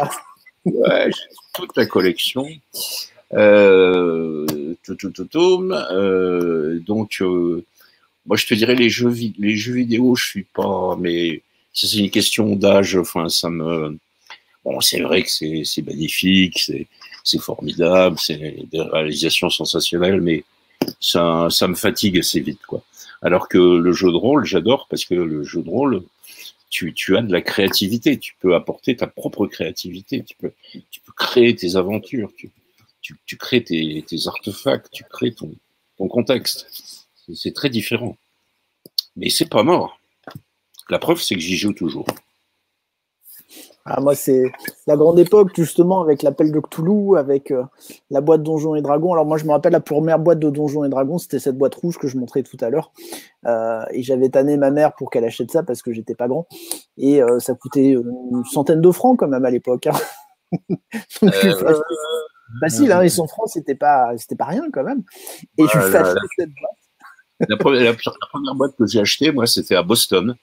Ouais, j'ai toute la collection. Donc, moi, je te dirais les jeux vidéo, je suis pas, mais ça c'est une question d'âge. Enfin, bon, c'est vrai que c'est magnifique, c'est formidable, c'est des réalisations sensationnelles, mais ça me fatigue assez vite, quoi. Alors que le jeu de rôle, j'adore, parce que le jeu de rôle, tu as de la créativité, tu peux apporter ta propre créativité, tu peux créer tes aventures, tu crées tes artefacts, tu crées ton contexte. C'est très différent. Mais c'est pas mort. La preuve, c'est que j'y joue toujours. Ah, moi, c'est la grande époque, justement, avec l'appel de Cthulhu, avec la boîte Donjons et Dragons. Alors, moi, je me rappelle la première boîte de Donjons et Dragons, c'était cette boîte rouge que je montrais tout à l'heure. Et j'avais tanné ma mère pour qu'elle achète ça parce que j'étais pas grand. Et ça coûtait une centaine de francs, quand même, à l'époque. Hein. facile, hein, et 100 francs, c'était pas rien quand même. Et tu fais acheter cette boîte. La première boîte que j'ai achetée, moi, c'était à Boston.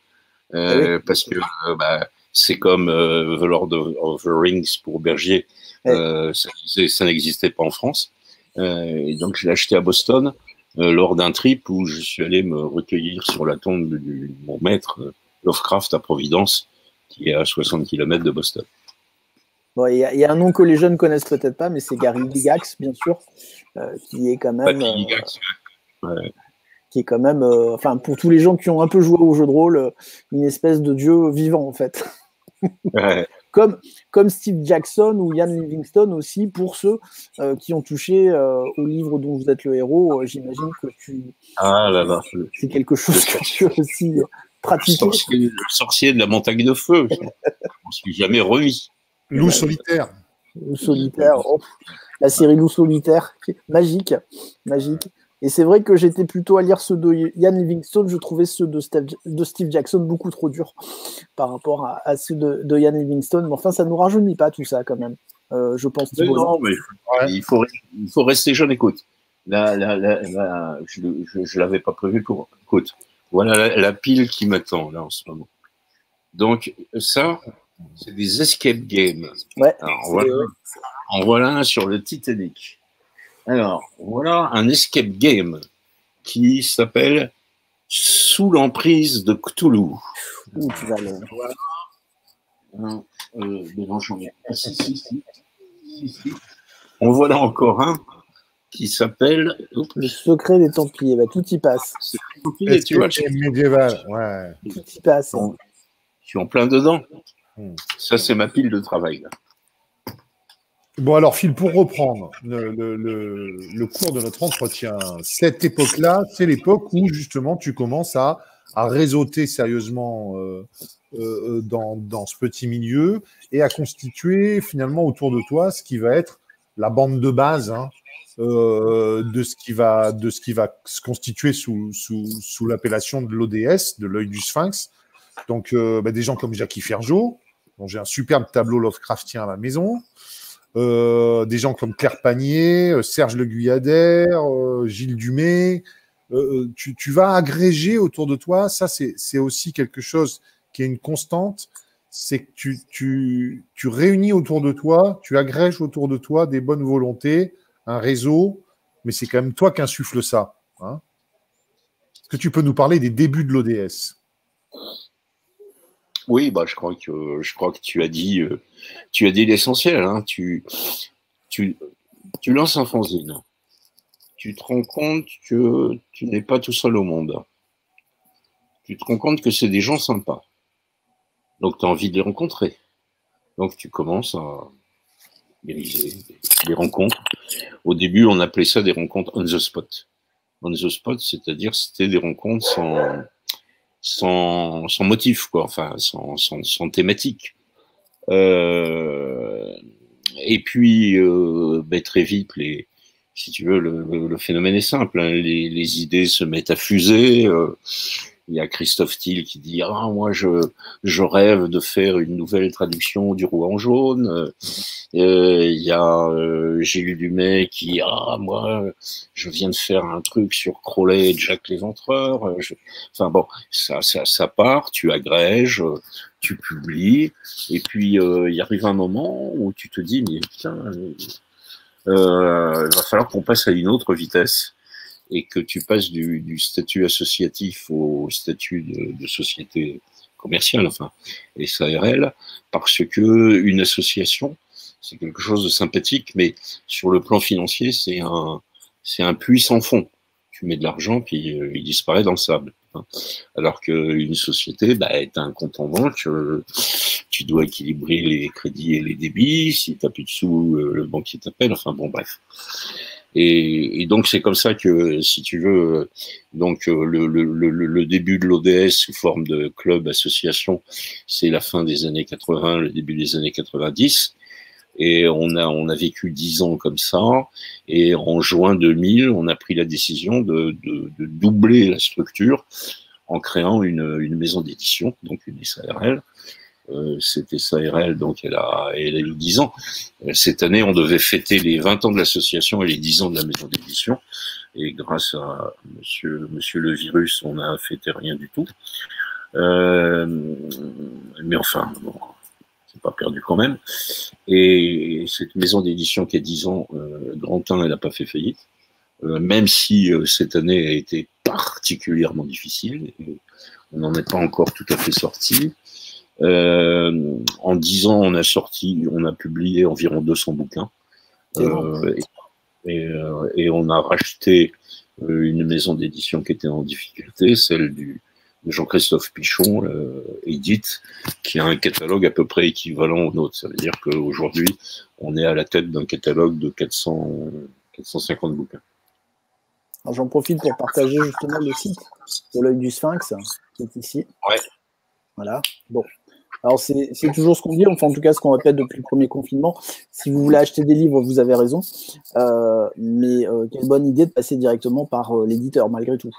Parce que c'est comme The Lord of the Rings pour Bergier. Ça n'existait pas en France. Et donc, je l'ai acheté à Boston lors d'un trip où je suis allé me recueillir sur la tombe de mon maître Lovecraft à Providence, qui est à 60 km de Boston. Bon, il y a un nom que les jeunes connaissent peut-être pas, mais c'est Gary Gygax, bien sûr, qui est quand même... qui est quand même, enfin, pour tous les gens qui ont un peu joué au jeu de rôle, une espèce de dieu vivant, en fait. Comme Steve Jackson ou Ian Livingstone aussi, pour ceux qui ont touché au livre dont vous êtes le héros, j'imagine que c'est quelque chose que tu as aussi pratiqué. Le sorcier de la montagne de feu, je m'en suis jamais remis. Loup solitaire. Loup solitaire, la série Loup solitaire, magique. Et c'est vrai que j'étais plutôt à lire ceux de Ian Livingstone, je trouvais ceux de Steve Jackson beaucoup trop durs par rapport à ceux de Ian Livingstone. Mais enfin, ça ne nous rajeunit pas tout ça quand même, je pense. Non, mais il faut rester jeune. Écoute, je l'avais pas prévu pour. Écoute, voilà la pile qui m'attend là en ce moment. Donc ça, c'est des escape games. Ouais, alors, en voilà un sur le Titanic. Alors, voilà un escape game qui s'appelle Sous l'emprise de Cthulhu. Voilà. On voit là encore un qui s'appelle Le secret des Templiers. Bah, tout y passe. Templiers, tu vois, médiéval. Ouais. Tout y passe. Je suis en plein dedans. Ça, c'est ma pile de travail. Là. Bon, alors, Phil, pour reprendre le cours de notre entretien, cette époque-là, c'est l'époque où, justement, tu commences à réseauter sérieusement dans ce petit milieu et à constituer, finalement, autour de toi, ce qui va être la bande de base de ce qui va se constituer sous l'appellation de l'ODS, de l'œil du Sphinx. Donc, des gens comme Jackie Ferjot, dont j'ai un superbe tableau Lovecraftien à la maison. Des gens comme Claire Panier, Serge Le Guyadère, Gilles Dumay. Tu vas agréger autour de toi. Ça, c'est aussi quelque chose qui est une constante. C'est que tu réunis autour de toi, tu agrèges autour de toi des bonnes volontés, un réseau, mais c'est quand même toi qui insuffle ça. Hein. Est-ce que tu peux nous parler des débuts de l'ODS ? Oui, je crois que tu as dit l'essentiel. Hein. Tu lances un fanzine. Tu te rends compte que tu n'es pas tout seul au monde. Tu te rends compte que c'est des gens sympas. Donc, tu as envie de les rencontrer. Donc, tu commences à organiser des rencontres. Au début, on appelait ça des rencontres on the spot. On the spot, c'est-à-dire c'était des rencontres sans motif, quoi, enfin, sans thématique. Et puis, très vite, si tu veux, le phénomène est simple. Hein, les idées se mettent à fuser. Il y a Christophe Thiel qui dit « Ah, moi, je rêve de faire une nouvelle traduction du Rouan jaune. » Il y a Gilles Dumay qui dit « Ah, moi, je viens de faire un truc sur Crowley et Jack l'Éventreur. » Enfin bon, ça part, tu agrèges, tu publies, et puis il arrive un moment où tu te dis « Mais putain, il va falloir qu'on passe à une autre vitesse. » et que tu passes du statut associatif au statut de société commerciale, enfin, SARL, parce que une association, c'est quelque chose de sympathique, mais sur le plan financier, c'est un puits sans fond. Tu mets de l'argent, puis il disparaît dans le sable. Hein. Alors qu'une société, t'as un compte en banque, tu dois équilibrer les crédits et les débits, si t'as plus de sous, le banquier t'appelle, enfin bon, bref. Et donc c'est comme ça que, si tu veux, donc le début de l'ODS sous forme de club association, c'est la fin des années 80, le début des années 90, et on a vécu 10 ans comme ça. Et en juin 2000, on a pris la décision de doubler la structure en créant une maison d'édition, donc une SARL. c'était SARL, donc elle a eu 10 ans. Cette année, on devait fêter les 20 ans de l'association et les 10 ans de la maison d'édition. Et grâce à monsieur le virus, on n'a fêté rien du tout. Mais enfin, bon, c'est pas perdu quand même. Et cette maison d'édition qui a 10 ans, Grantin, elle n'a pas fait faillite. Même si cette année a été particulièrement difficile, on n'en est pas encore tout à fait sorti. En 10 ans, on a publié environ 200 bouquins. Et on a racheté une maison d'édition qui était en difficulté, celle de Jean-Christophe Pichon, Edith, qui a un catalogue à peu près équivalent au nôtre. Ça veut dire qu'aujourd'hui, on est à la tête d'un catalogue de 450 bouquins. J'en profite pour partager justement le site de l'œil du Sphinx, qui est ici. Ouais. Voilà. Bon. Alors, c'est toujours ce qu'on dit, enfin, en tout cas, ce qu'on répète depuis le premier confinement. Si vous voulez acheter des livres, vous avez raison. Mais quelle bonne idée de passer directement par l'éditeur, malgré tout.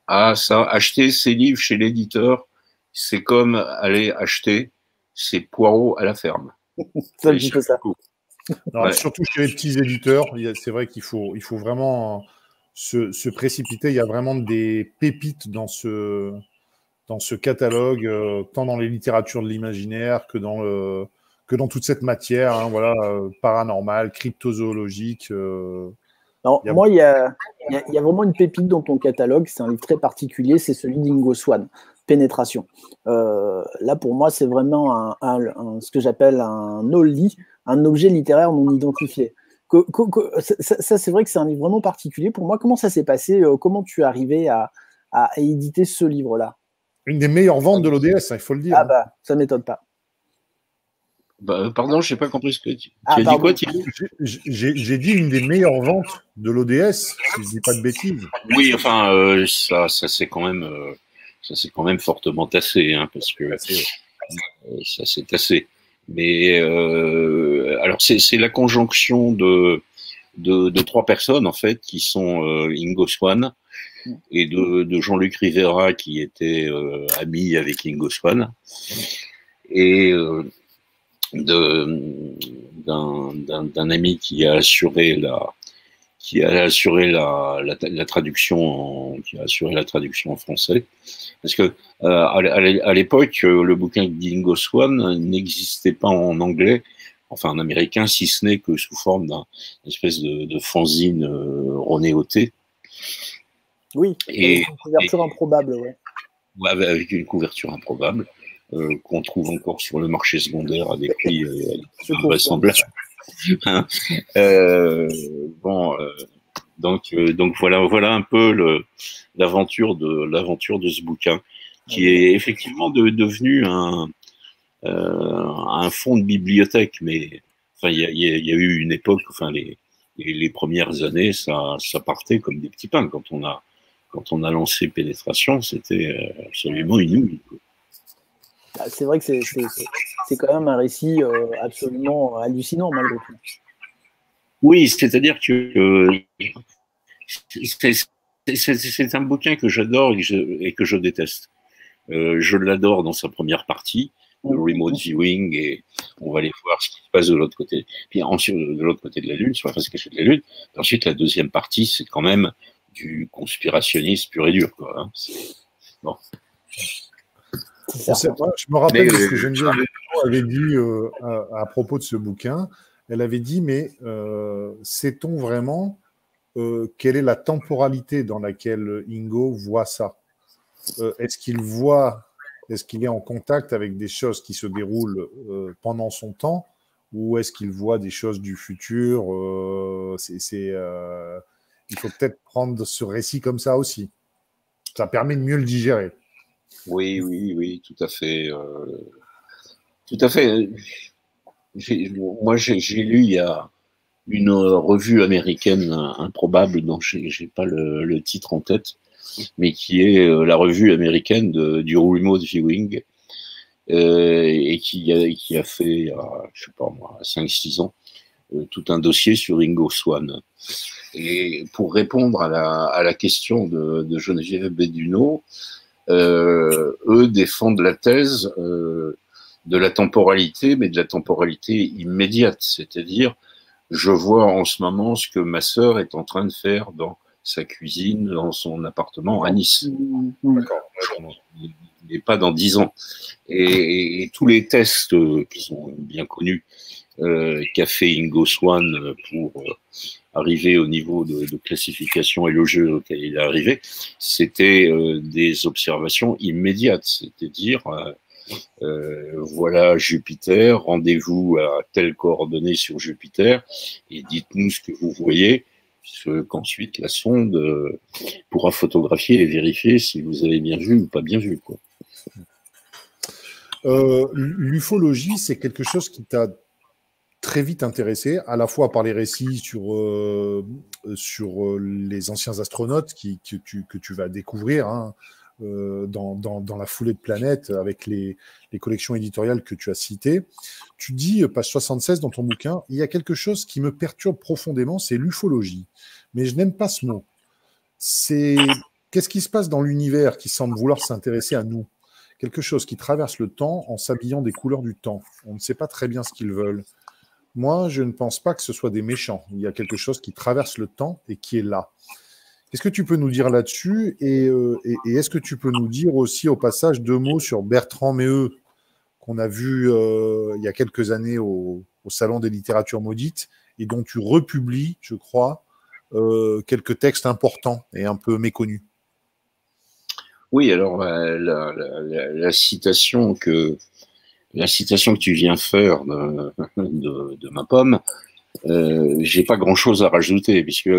Ah, ça, acheter ses livres chez l'éditeur, c'est comme aller acheter ses poireaux à la ferme. C'est un petit peu ça. Non, ouais. Surtout chez les petits éditeurs, c'est vrai qu'il faut vraiment se précipiter. Il y a vraiment des pépites dans ce catalogue, tant dans les littératures de l'imaginaire que dans toute cette matière, hein, voilà, paranormale, cryptozoologique. Alors, moi, il y a vraiment une pépite dans ton catalogue. C'est un livre très particulier, c'est celui d'Ingo Swann, Pénétration. Là, pour moi, c'est vraiment ce que j'appelle un OLI, un objet littéraire non identifié. Ça, c'est vrai que c'est un livre vraiment particulier. Pour moi, comment ça s'est passé? Comment tu es arrivé à éditer ce livre-là? Une des meilleures ventes de l'ODS, il faut le dire. Ah bah, ça ne m'étonne pas. Bah, pardon, je n'ai pas compris ce que tu as dit. Quoi, Thierry? J'ai dit une des meilleures ventes de l'ODS, si je ne dis pas de bêtises. Oui, enfin, ça s'est quand même fortement tassé, hein, parce que ça s'est tassé. Mais alors c'est la conjonction de trois personnes en fait qui sont Ingo Swann et de Jean-Luc Rivera qui était ami avec Ingo Swann et d'un ami qui a assuré la traduction en français, parce que à l'époque le bouquin d'Ingo Swann n'existait pas en anglais, enfin en américain, si ce n'est que sous forme d'une espèce de fanzine renéoté. Oui, avec une couverture improbable, ouais. Avec une couverture improbable. Qu'on trouve encore sur le marché secondaire à des prix invraisemblables. Donc voilà un peu l'aventure de ce bouquin, qui est effectivement devenu un fonds de bibliothèque, mais enfin il y a eu une époque, enfin les premières années, ça partait comme des petits pains. Quand on a lancé Pénétration, c'était absolument inouï. C'est vrai que c'est quand même un récit absolument hallucinant, malgré tout. Oui, c'est-à-dire que c'est un bouquin que j'adore et que je déteste. Je l'adore dans sa première partie, le remote viewing, et on va aller voir ce qui se passe de l'autre côté. Puis ensuite, de l'autre côté de la Lune, sur la face cachée de la Lune. Et ensuite, la deuxième partie, c'est quand même du conspirationnisme pur et dur, quoi. Hein. Bon. Je me rappelle de ce que Geneviève avait dit à propos de ce bouquin. Elle avait dit, mais sait-on vraiment quelle est la temporalité dans laquelle Ingo voit ça? Est-ce qu'il est en contact avec des choses qui se déroulent pendant son temps, ou est-ce qu'il voit des choses du futur? Il faut peut-être prendre ce récit comme ça aussi. Ça permet de mieux le digérer. Oui, tout à fait. Tout à fait. Moi, j'ai lu il y a une revue américaine improbable dont j'ai pas le titre en tête, mais qui est la revue américaine du remote viewing et qui a fait, je sais pas moi, 5-6 ans, tout un dossier sur Ingo Swann. Et pour répondre à la question de Geneviève Béduno, eux défendent la thèse de la temporalité, mais de la temporalité immédiate. C'est-à-dire, je vois en ce moment ce que ma sœur est en train de faire dans sa cuisine, dans son appartement à Nice. Il n'est pas dans 10 ans. Et tous les tests qui sont bien connus qu'a fait Ingo Swann pour arriver au niveau de classification élogieux auquel il est arrivé, c'était des observations immédiates, c'est-à-dire voilà Jupiter, rendez-vous à telle coordonnée sur Jupiter et dites-nous ce que vous voyez, ce qu'ensuite la sonde pourra photographier et vérifier si vous avez bien vu ou pas bien vu, quoi. L'ufologie, c'est quelque chose qui t'a très vite intéressé, à la fois par les récits sur les anciens astronautes que tu vas découvrir hein, dans la foulée de planètes avec les collections éditoriales que tu as citées. Tu dis, page 76 dans ton bouquin, il y a quelque chose qui me perturbe profondément, c'est l'ufologie. Mais je n'aime pas ce mot. Qu'est-ce qui se passe dans l'univers qui semble vouloir s'intéresser à nous? Quelque chose qui traverse le temps en s'habillant des couleurs du temps. On ne sait pas très bien ce qu'ils veulent. Moi, je ne pense pas que ce soit des méchants. Il y a quelque chose qui traverse le temps et qui est là. Qu'est-ce que tu peux nous dire là-dessus et est-ce que tu peux nous dire aussi au passage 2 mots sur Bertrand Méheux, qu'on a vu il y a quelques années au Salon des littératures maudites et dont tu republies, je crois, quelques textes importants et un peu méconnus. Oui, alors la citation que tu viens faire de ma pomme, j'ai pas grand-chose à rajouter puisque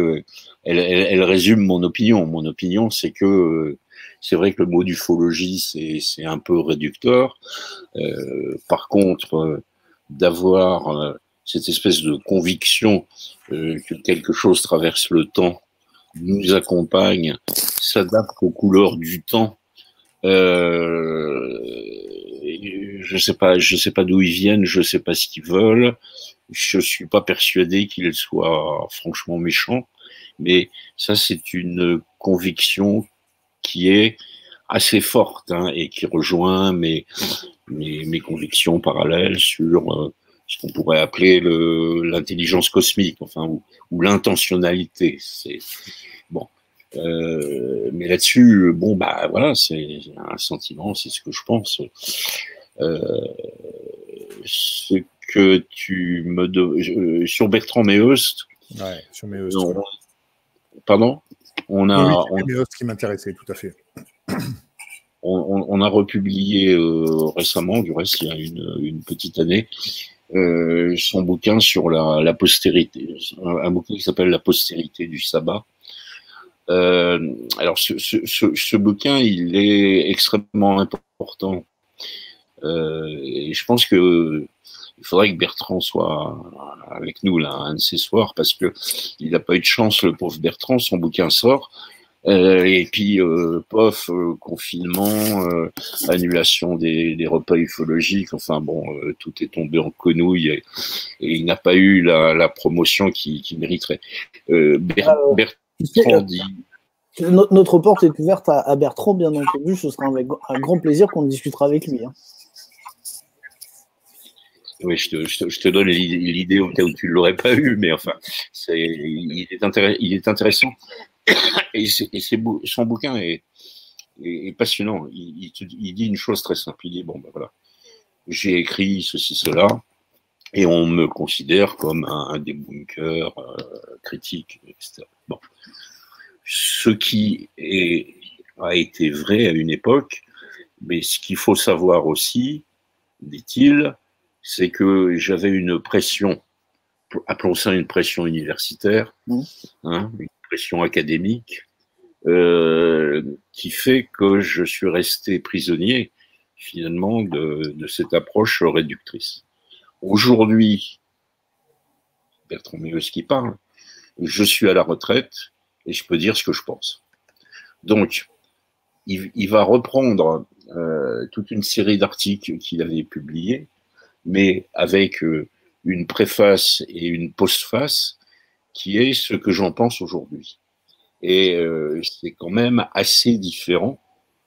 elle résume mon opinion. Mon opinion, c'est que c'est vrai que le mot d'ufologie c'est un peu réducteur. Par contre, d'avoir cette espèce de conviction que quelque chose traverse le temps, nous accompagne, s'adapte aux couleurs du temps. Je sais pas d'où ils viennent, je sais pas ce qu'ils veulent. Je suis pas persuadé qu'ils soient franchement méchants, mais ça c'est une conviction qui est assez forte hein, et qui rejoint mes convictions parallèles sur ce qu'on pourrait appeler l'intelligence cosmique, enfin ou l'intentionnalité. C'est bon. Mais là-dessus, bon, bah voilà, c'est un sentiment, c'est ce que je pense. Ce que tu me sur Bertrand Méheust. Ouais, sur Méheust. Pardon. On a. Oui, Méheust qui m'intéressait, tout à fait. On a republié récemment, du reste, il y a une petite année, son bouquin sur la postérité, un bouquin qui s'appelle La postérité du sabbat. Alors ce bouquin, il est extrêmement important et je pense que il faudrait que Bertrand soit avec nous là un de ces soirs parce que il n'a pas eu de chance, le pauvre Bertrand. Son bouquin sort et puis confinement, annulation des repas ufologiques. Enfin bon, tout est tombé en quenouille et il n'a pas eu la promotion qu'il mériterait. Bertrand dit. Notre porte est ouverte à Bertrand, bien entendu. Ce sera avec un grand plaisir qu'on discutera avec lui. Hein. Oui, je te donne l'idée au cas où tu ne l'aurais pas eu, mais enfin, il est intéressant. Et son bouquin est passionnant. Il dit une chose très simple. Il dit, bon, ben voilà, j'ai écrit ceci, cela, et on me considère comme un débunkeur critique, etc. Bon. Ce qui a été vrai à une époque, mais ce qu'il faut savoir aussi, dit-il, c'est que j'avais une pression, appelons ça une pression universitaire, hein, une pression académique, qui fait que je suis resté prisonnier, finalement, de cette approche réductrice. Aujourd'hui, Bertrand Méheust qui parle, je suis à la retraite et je peux dire ce que je pense. Donc, il va reprendre toute une série d'articles qu'il avait publiés, mais avec une préface et une postface qui est ce que j'en pense aujourd'hui. Et c'est quand même assez différent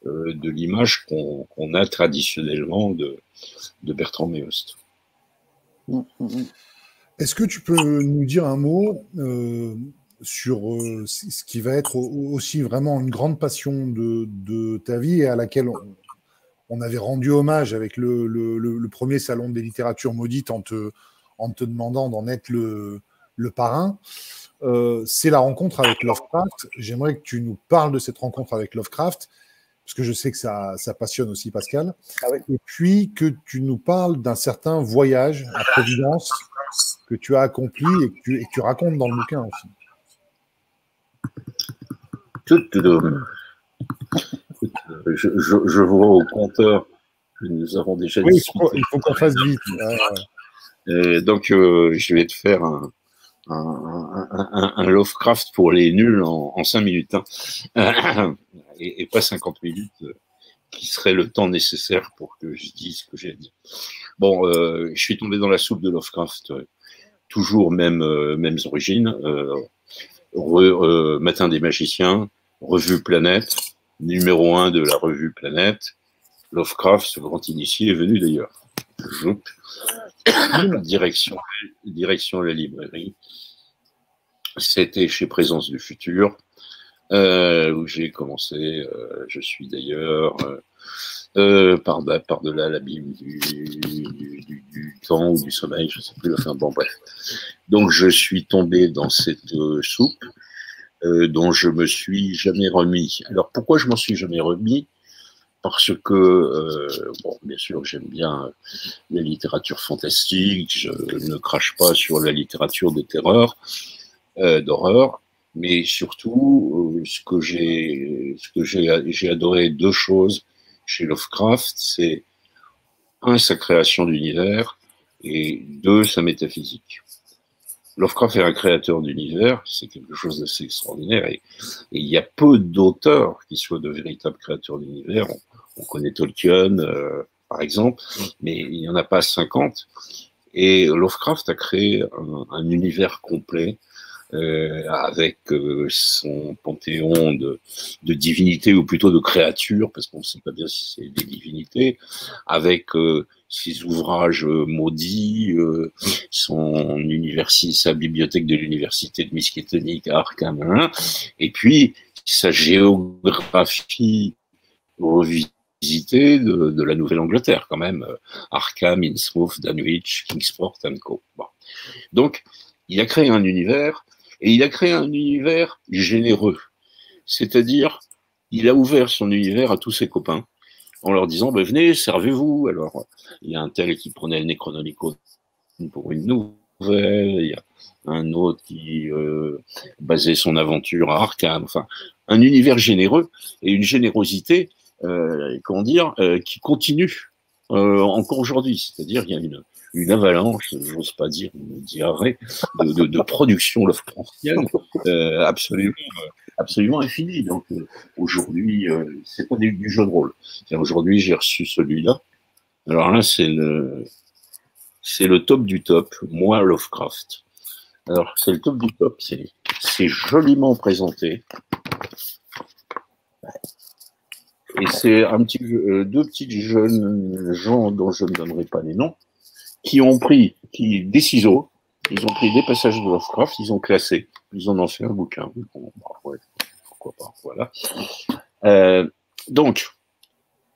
de l'image qu'on a traditionnellement de Bertrand Meust. Est-ce que tu peux nous dire un mot sur ce qui va être aussi vraiment une grande passion de ta vie et à laquelle on avait rendu hommage avec le premier salon des littératures maudites en te demandant d'en être le parrain. C'est la rencontre avec Lovecraft. J'aimerais que tu nous parles de cette rencontre avec Lovecraft, parce que je sais que ça passionne aussi Pascal. Ah oui. Et puis que tu nous parles d'un certain voyage à Providence que tu as accompli et que tu racontes dans le bouquin aussi. Je vois au compteur que nous avons déjà discuté. Il faut qu'on fasse vite. Donc, je vais te faire un Lovecraft pour les nuls en 5 minutes. Hein. Et pas 50 minutes, qui serait le temps nécessaire pour que je dise ce que j'ai à dire. Bon, je suis tombé dans la soupe de Lovecraft, toujours mêmes origines. Matin des magiciens, revue Planète, numéro 1 de la revue Planète. Lovecraft, ce grand initié, est venu d'ailleurs. Direction la librairie. C'était chez Présence du Futur, où j'ai commencé. Je suis d'ailleurs par-delà l'abîme du temps ou du sommeil, je ne sais plus. Enfin bon, bref. Donc je suis tombé dans cette soupe dont je me suis jamais remis. Alors pourquoi je m'en suis jamais remis? Parce que, bon, bien sûr, j'aime bien la littérature fantastique, je ne crache pas sur la littérature de terreur, d'horreur, mais surtout, j'ai adoré deux choses chez Lovecraft, c'est un, sa création d'univers, et deux, sa métaphysique. Lovecraft est un créateur d'univers, c'est quelque chose d'assez extraordinaire, et il y a peu d'auteurs qui soient de véritables créateurs d'univers. On connaît Tolkien, par exemple, mais il n'y en a pas 50. Et Lovecraft a créé un univers complet avec son panthéon de divinités, ou plutôt de créatures, parce qu'on ne sait pas bien si c'est des divinités, avec ses ouvrages maudits, sa bibliothèque de l'université de Miskatonic à Arkham, hein, et puis sa géographie revisitée de la Nouvelle-Angleterre, quand même, Arkham, Innsmouth, Dunwich, Kingsport and Co. Bon. Donc, il a créé un univers, et il a créé un univers généreux. C'est-à-dire, il a ouvert son univers à tous ses copains, en leur disant, ben, venez, servez-vous. Alors, il y a un tel qui prenait le Necronomicon pour une nouvelle, il y a un autre qui basait son aventure à Arkham, enfin, un univers généreux, et une générosité, comment dire, qui continue encore aujourd'hui. C'est-à-dire, il y a une avalanche, j'ose pas dire une diarrhée, de production Lovecraftienne absolument infinie. Donc aujourd'hui, c'est pas du jeu de rôle. Aujourd'hui, j'ai reçu celui-là. Alors là, c'est le top du top, moi Lovecraft. Alors c'est le top du top, c'est joliment présenté. Et c'est deux petits jeunes gens dont je ne donnerai pas les noms, qui ont pris des ciseaux, ils ont pris des passages de Lovecraft, ils ont classé, ils en ont fait un bouquin. Bon, ouais, pourquoi pas, voilà. Donc,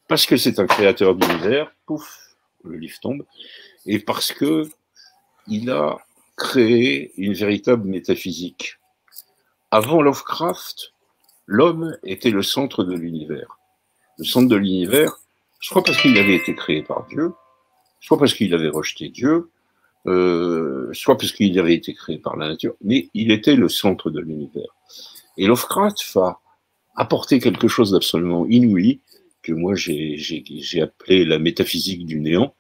parce que c'est un créateur d'univers, pouf, le livre tombe, et parce que il a créé une véritable métaphysique. Avant Lovecraft, l'homme était le centre de l'univers. Le centre de l'univers, soit parce qu'il avait été créé par Dieu, soit parce qu'il avait rejeté Dieu, soit parce qu'il avait été créé par la nature, mais il était le centre de l'univers. Et Lovecraft va apporter quelque chose d'absolument inouï, que moi j'ai appelé la métaphysique du néant.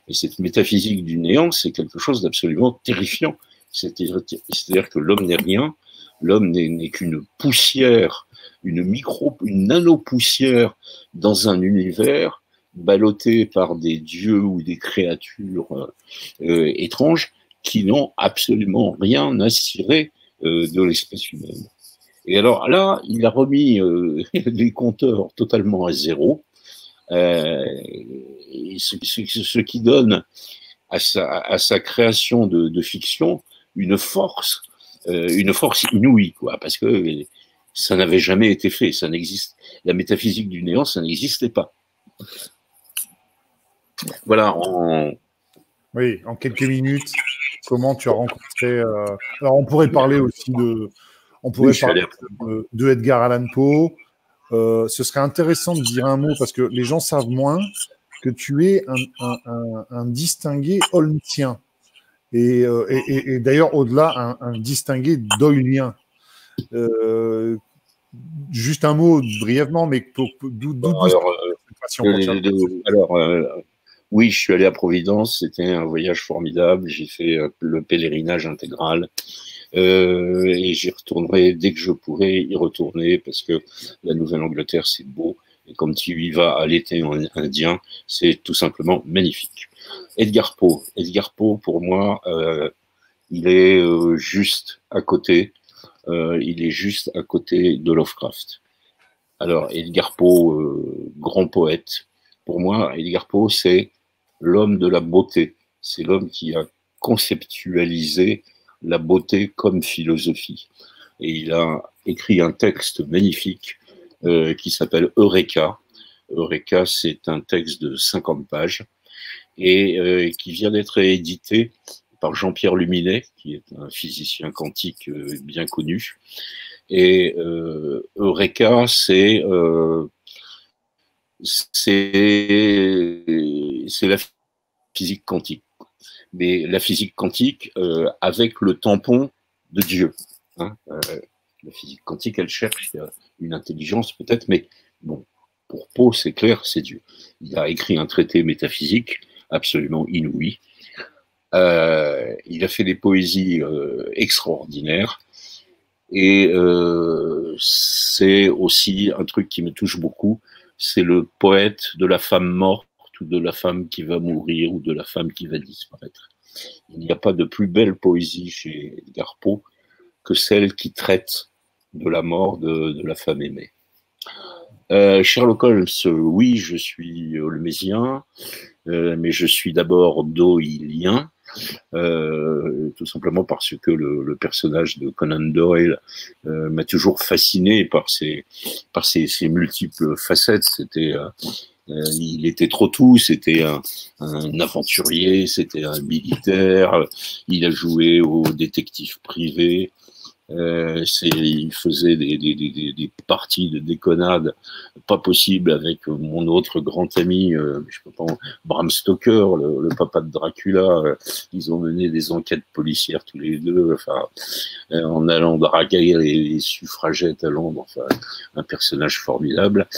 Et cette métaphysique du néant, c'est quelque chose d'absolument terrifiant. C'est-à-dire que l'homme n'est rien, l'homme n'est qu'une poussière, une nano-poussière dans un univers ballotté par des dieux ou des créatures étranges qui n'ont absolument rien à cirer de l'espèce humaine. Et alors là, il a remis les compteurs totalement à zéro, ce qui donne à sa création de fiction une force inouïe, quoi, parce que ça n'avait jamais été fait, ça n'existe. La métaphysique du néant, ça n'existait pas. Voilà. Oui, en quelques minutes, comment tu as rencontré. Alors, on pourrait parler aussi de Edgar Allan Poe. Ce serait intéressant de dire un mot parce que les gens savent moins que tu es un distingué holmesien. Et d'ailleurs, au-delà, un distingué doylien. Juste un mot brièvement, mais d'où oui, je suis allé à Providence, c'était un voyage formidable, j'ai fait le pèlerinage intégral et j'y retournerai dès que je pourrai y retourner parce que la Nouvelle-Angleterre c'est beau et comme tu y vas à l'été indien, c'est tout simplement magnifique. Edgar Poe pour moi, il est juste à côté. Il est juste à côté de Lovecraft. Alors, Edgar Poe, grand poète, pour moi, Edgar Poe, c'est l'homme de la beauté. C'est l'homme qui a conceptualisé la beauté comme philosophie. Et il a écrit un texte magnifique qui s'appelle Eureka. Eureka, c'est un texte de 50 pages et qui vient d'être édité par Jean-Pierre Luminet, qui est un physicien quantique bien connu. Et Eureka, c'est la physique quantique. Mais la physique quantique avec le tampon de Dieu. Hein. La physique quantique, elle cherche une intelligence peut-être, mais bon, pour Poe, c'est clair, c'est Dieu. Il a écrit un traité métaphysique absolument inouï. Il a fait des poésies extraordinaires et c'est aussi un truc qui me touche beaucoup, c'est le poète de la femme morte ou de la femme qui va mourir ou de la femme qui va disparaître. Il n'y a pas de plus belle poésie chez Edgar Poe que celle qui traite de la mort de la femme aimée. Sherlock Holmes, oui, je suis holmésien, mais je suis d'abord doylien. Tout simplement parce que le personnage de Conan Doyle m'a toujours fasciné par ses multiples facettes. Il était trop tout, c'était un aventurier, c'était un militaire, il a joué au détective privé. Il faisait des parties de déconnade pas possibles avec mon autre grand ami, je sais pas, Bram Stoker, le papa de Dracula. Ils ont mené des enquêtes policières tous les deux, enfin, en allant draguer les suffragettes à Londres. Enfin, un personnage formidable.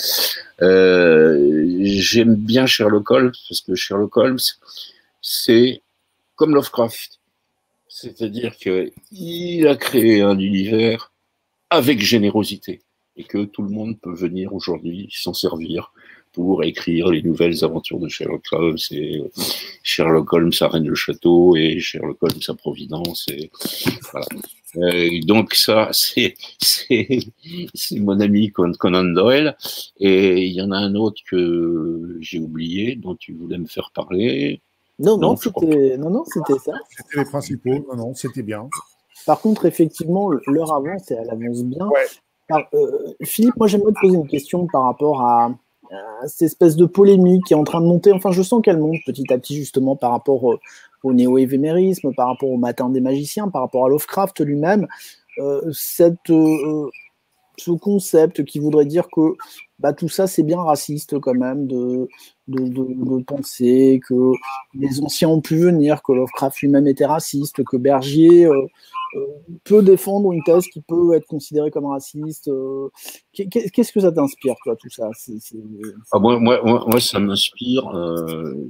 J'aime bien Sherlock Holmes parce que Sherlock Holmes, c'est comme Lovecraft. C'est-à-dire qu'il a créé un univers avec générosité et que tout le monde peut venir aujourd'hui s'en servir pour écrire les nouvelles aventures de Sherlock Holmes et Sherlock Holmes à Rennes-le-Château et Sherlock Holmes à Providence. Et voilà. Donc ça, c'est mon ami Conan Doyle. Et il y en a un autre que j'ai oublié, dont tu voulais me faire parler. Non, c'était ça. C'était les principaux. Non, c'était bien. Par contre, effectivement, l'heure avance et elle avance bien. Ouais. Philippe, moi, j'aimerais te poser une question par rapport à cette espèce de polémique qui est en train de monter. Enfin, je sens qu'elle monte petit à petit, justement, par rapport au néo-évémérisme, par rapport au Matin des magiciens, par rapport à Lovecraft lui-même. Ce concept qui voudrait dire que tout ça, c'est bien raciste quand même de penser que les anciens ont pu venir, que Lovecraft lui-même était raciste, que Bergier peut défendre une thèse qui peut être considérée comme raciste. Qu'est-ce que ça t'inspire, toi, tout ça? Moi, ça m'inspire,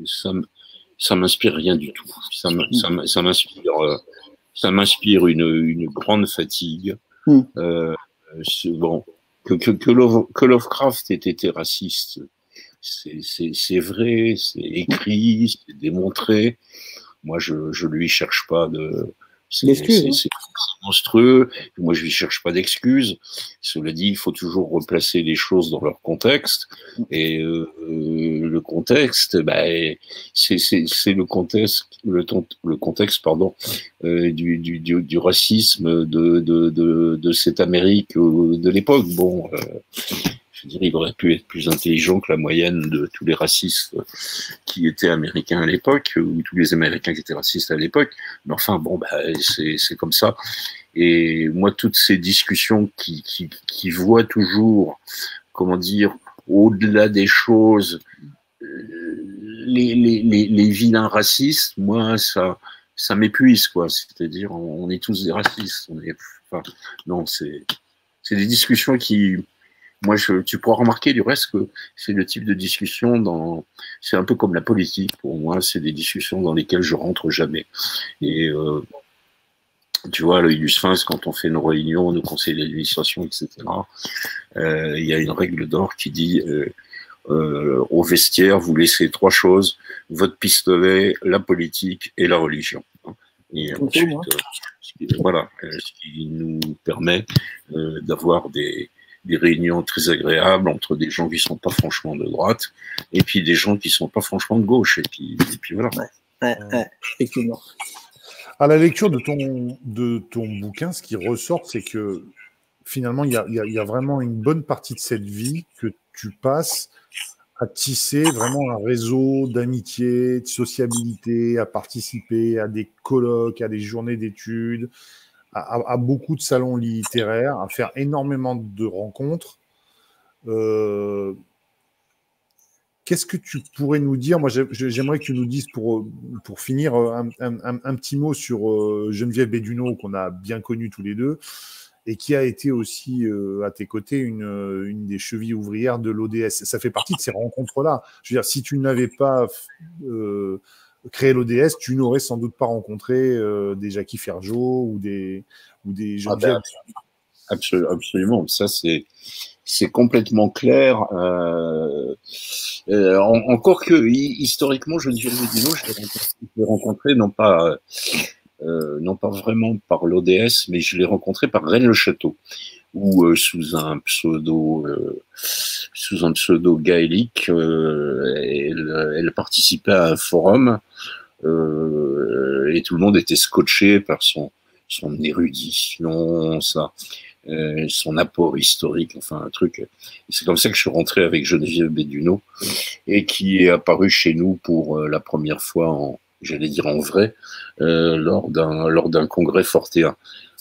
ça m'inspire rien du tout. Ça m'inspire une grande fatigue. Bon, que Lovecraft ait été raciste, c'est vrai, c'est écrit, c'est démontré. Moi, je lui cherche pas C'est monstrueux. Moi, je ne cherche pas d'excuses. Cela dit, il faut toujours replacer les choses dans leur contexte. Et le contexte, bah, c'est le contexte, le contexte, pardon, du racisme de cette Amérique de l'époque. Bon. Je dirais, il aurait pu être plus intelligent que la moyenne de tous les racistes qui étaient américains à l'époque, ou tous les Américains qui étaient racistes à l'époque. Mais enfin, bon, bah, c'est comme ça. Et moi, toutes ces discussions qui voient toujours, comment dire, au-delà des choses, les vilains racistes, moi, ça m'épuise, quoi. C'est-à-dire, on est tous des racistes. Enfin, non, c'est des discussions qui... Moi, tu pourras remarquer du reste que c'est le type de discussion c'est un peu comme la politique. Pour moi, c'est des discussions dans lesquelles je rentre jamais. Et tu vois, l'œil du sphinx, quand on fait nos réunions, nos conseils d'administration, etc., il y a une règle d'or qui dit au vestiaire, vous laissez 3 choses: votre pistolet, la politique et la religion. Et ensuite, voilà, ce qui nous permet d'avoir des réunions très agréables entre des gens qui sont pas franchement de droite et puis des gens qui sont pas franchement de gauche. Et puis voilà. Effectivement. À la lecture de ton bouquin, ce qui ressort, c'est que finalement, il y a vraiment une bonne partie de cette vie que tu passes à tisser vraiment un réseau d'amitié, de sociabilité, à participer à des colloques, à des journées d'études, à beaucoup de salons littéraires, à faire énormément de rencontres. Qu'est-ce que tu pourrais nous dire? Moi, j'aimerais que tu nous dises, pour finir, un petit mot sur Geneviève Béduno, qu'on a bien connue tous les deux, et qui a été aussi, à tes côtés, une des chevilles ouvrières de l'ODS. Ça fait partie de ces rencontres-là. Je veux dire, si tu n'avais pas créé l'ODS, tu n'aurais sans doute pas rencontré des Jackie Ferjot ou des Geneviève. Absolument. Ça, c'est complètement clair. Encore que, historiquement, Geneviève Béduno, je l'ai rencontré non pas vraiment par l'ODS, mais je l'ai rencontré par Rennes-le-Château, où sous un pseudo gaélique, elle participait à un forum, et tout le monde était scotché par son érudition, son apport historique, enfin un truc. C'est comme ça que je suis rentré avec Geneviève Béduno, et qui est apparue chez nous pour la première fois j'allais dire en vrai, lors d'un congrès fortéen.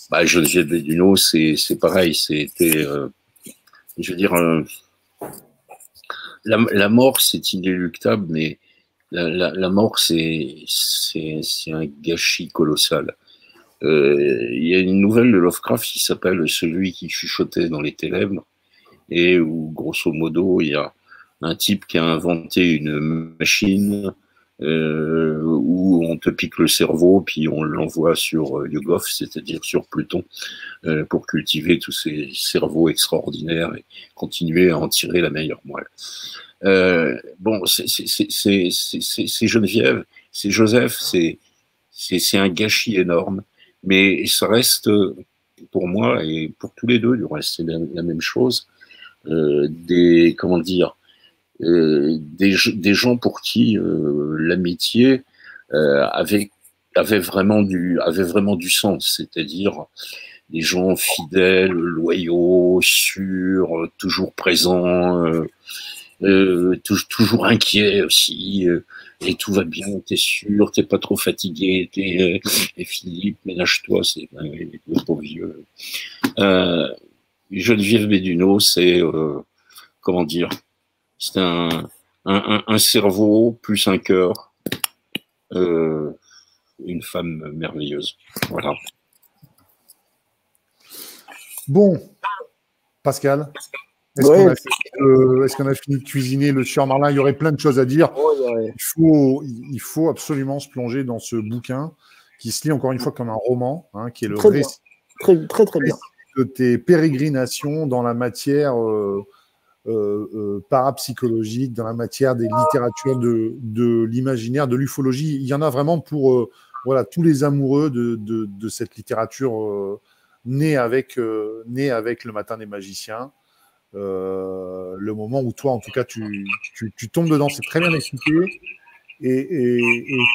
Bah, Geneviève Béduno, c'est pareil, c'était, je veux dire, la mort, c'est inéluctable, mais la mort, c'est un gâchis colossal. Il y a une nouvelle de Lovecraft qui s'appelle Celui qui chuchotait dans les ténèbres, et où, grosso modo, il y a un type qui a inventé une machine où on te pique le cerveau, puis on l'envoie sur YouGov, c'est-à-dire sur Pluton, pour cultiver tous ces cerveaux extraordinaires et continuer à en tirer la meilleure moelle. Bon, c'est Geneviève, c'est Joseph, c'est un gâchis énorme, mais ça reste, pour moi et pour tous les deux, du reste, c'est la même chose, comment dire, des gens pour qui l'amitié avait vraiment du sens, c'est-à-dire des gens fidèles, loyaux, sûrs, toujours présents, toujours inquiets aussi, et tout va bien, t'es sûr, t'es pas trop fatigué, et Philippe, ménage-toi, c'est le pauvre vieux. Geneviève Béduno, c'est comment dire, c'est un cerveau plus un cœur, une femme merveilleuse. Voilà. Bon, Pascal, est-ce qu'on a fini de cuisiner le Sieur Marlin? Il y aurait plein de choses à dire. Il faut absolument se plonger dans ce bouquin qui se lit encore une fois comme un roman, hein, qui est le récit, très bien de tes pérégrinations dans la matière parapsychologique, dans la matière des littératures, de l'imaginaire, de l'ufologie. Il y en a vraiment pour voilà, tous les amoureux de cette littérature née avec Le Matin des Magiciens. Le moment où toi, en tout cas, tu tombes dedans, c'est très bien expliqué. Et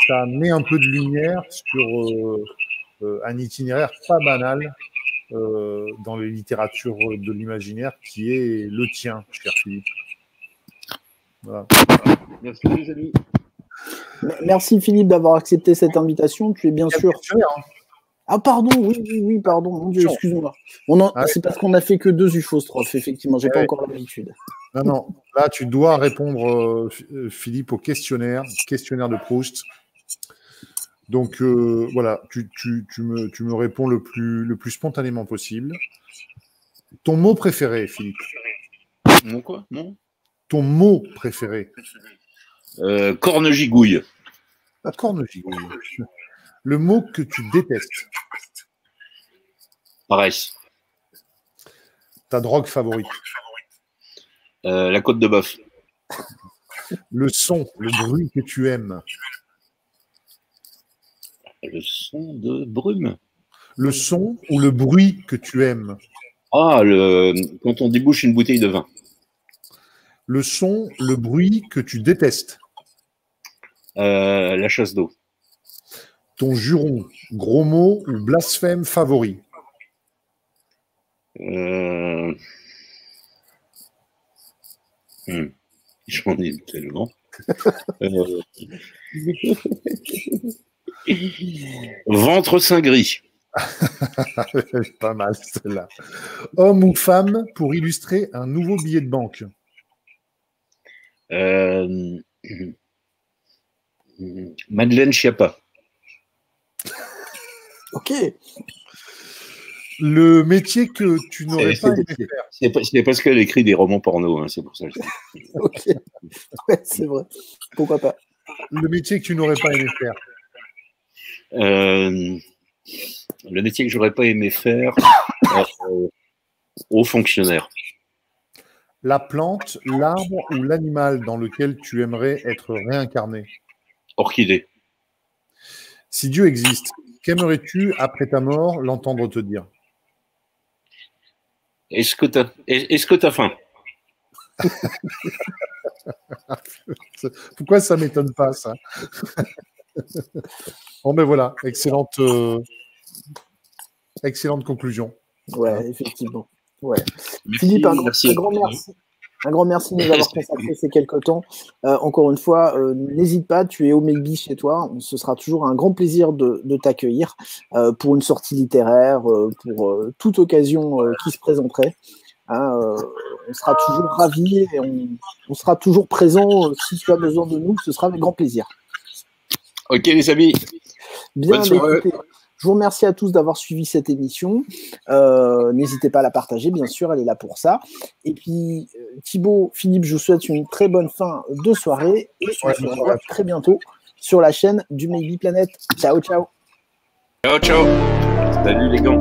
ça met un peu de lumière sur un itinéraire pas banal dans les littératures de l'imaginaire qui est le tien, cher Philippe. Voilà. Merci les amis. Merci Philippe d'avoir accepté cette invitation. Tu es bien sûr. Ah pardon, oui, pardon, mon Dieu, excuse-moi. C'est parce qu'on n'a fait que 2 ufostrophes, effectivement, j'ai pas encore l'habitude. Non, là tu dois répondre, Philippe, au questionnaire de Proust. Donc voilà, tu me réponds le plus spontanément possible. Ton mot préféré, Philippe? Mon quoi? Non. Ton mot préféré? Cornegigouille. Cornegigouille. Le mot que tu détestes? Paresse. Ta drogue favorite? La côte de bœuf. Le son, le bruit que tu aimes? Le son de brume. Le son ou le bruit que tu aimes? Ah, quand on débouche une bouteille de vin. Le son, le bruit que tu détestes? La chasse d'eau. Ton juron, gros mot ou blasphème favori? J'en ai tellement. Ventre saint gris. Pas mal celle-là. Homme ou femme pour illustrer un nouveau billet de banque? Madeleine Schiappa. Ok. Le métier que tu n'aurais pas aimé faire? C'est parce qu'elle écrit des romans porno, hein, c'est pour ça. Ok. Ouais, c'est vrai. Pourquoi pas? Le métier que tu n'aurais pas aimé faire? Le métier que j'aurais pas aimé faire, haut fonctionnaire. La plante, l'arbre ou l'animal dans lequel tu aimerais être réincarné? Orchidée. Si Dieu existe, qu'aimerais-tu après ta mort l'entendre te dire? Est-ce que t'as faim? Pourquoi ça m'étonne pas, ça? Bon, ben voilà, excellente conclusion. Ouais, effectivement. Ouais. Philippe, un grand merci de nous avoir consacré ces quelques temps. Encore une fois, n'hésite pas, tu es au Maybe chez toi. Ce sera toujours un grand plaisir de t'accueillir pour une sortie littéraire, pour toute occasion qui se présenterait. On sera toujours ravis et on sera toujours présent si tu as besoin de nous. Ce sera avec grand plaisir. Ok les amis. Bien, écoutez, je vous remercie à tous d'avoir suivi cette émission. N'hésitez pas à la partager, bien sûr, elle est là pour ça. Et puis, Thibaut, Philippe, je vous souhaite une très bonne fin de soirée et on se revoit très bientôt sur la chaîne du Maybe Planet. Ciao, ciao. Ciao, ciao. Salut les gars.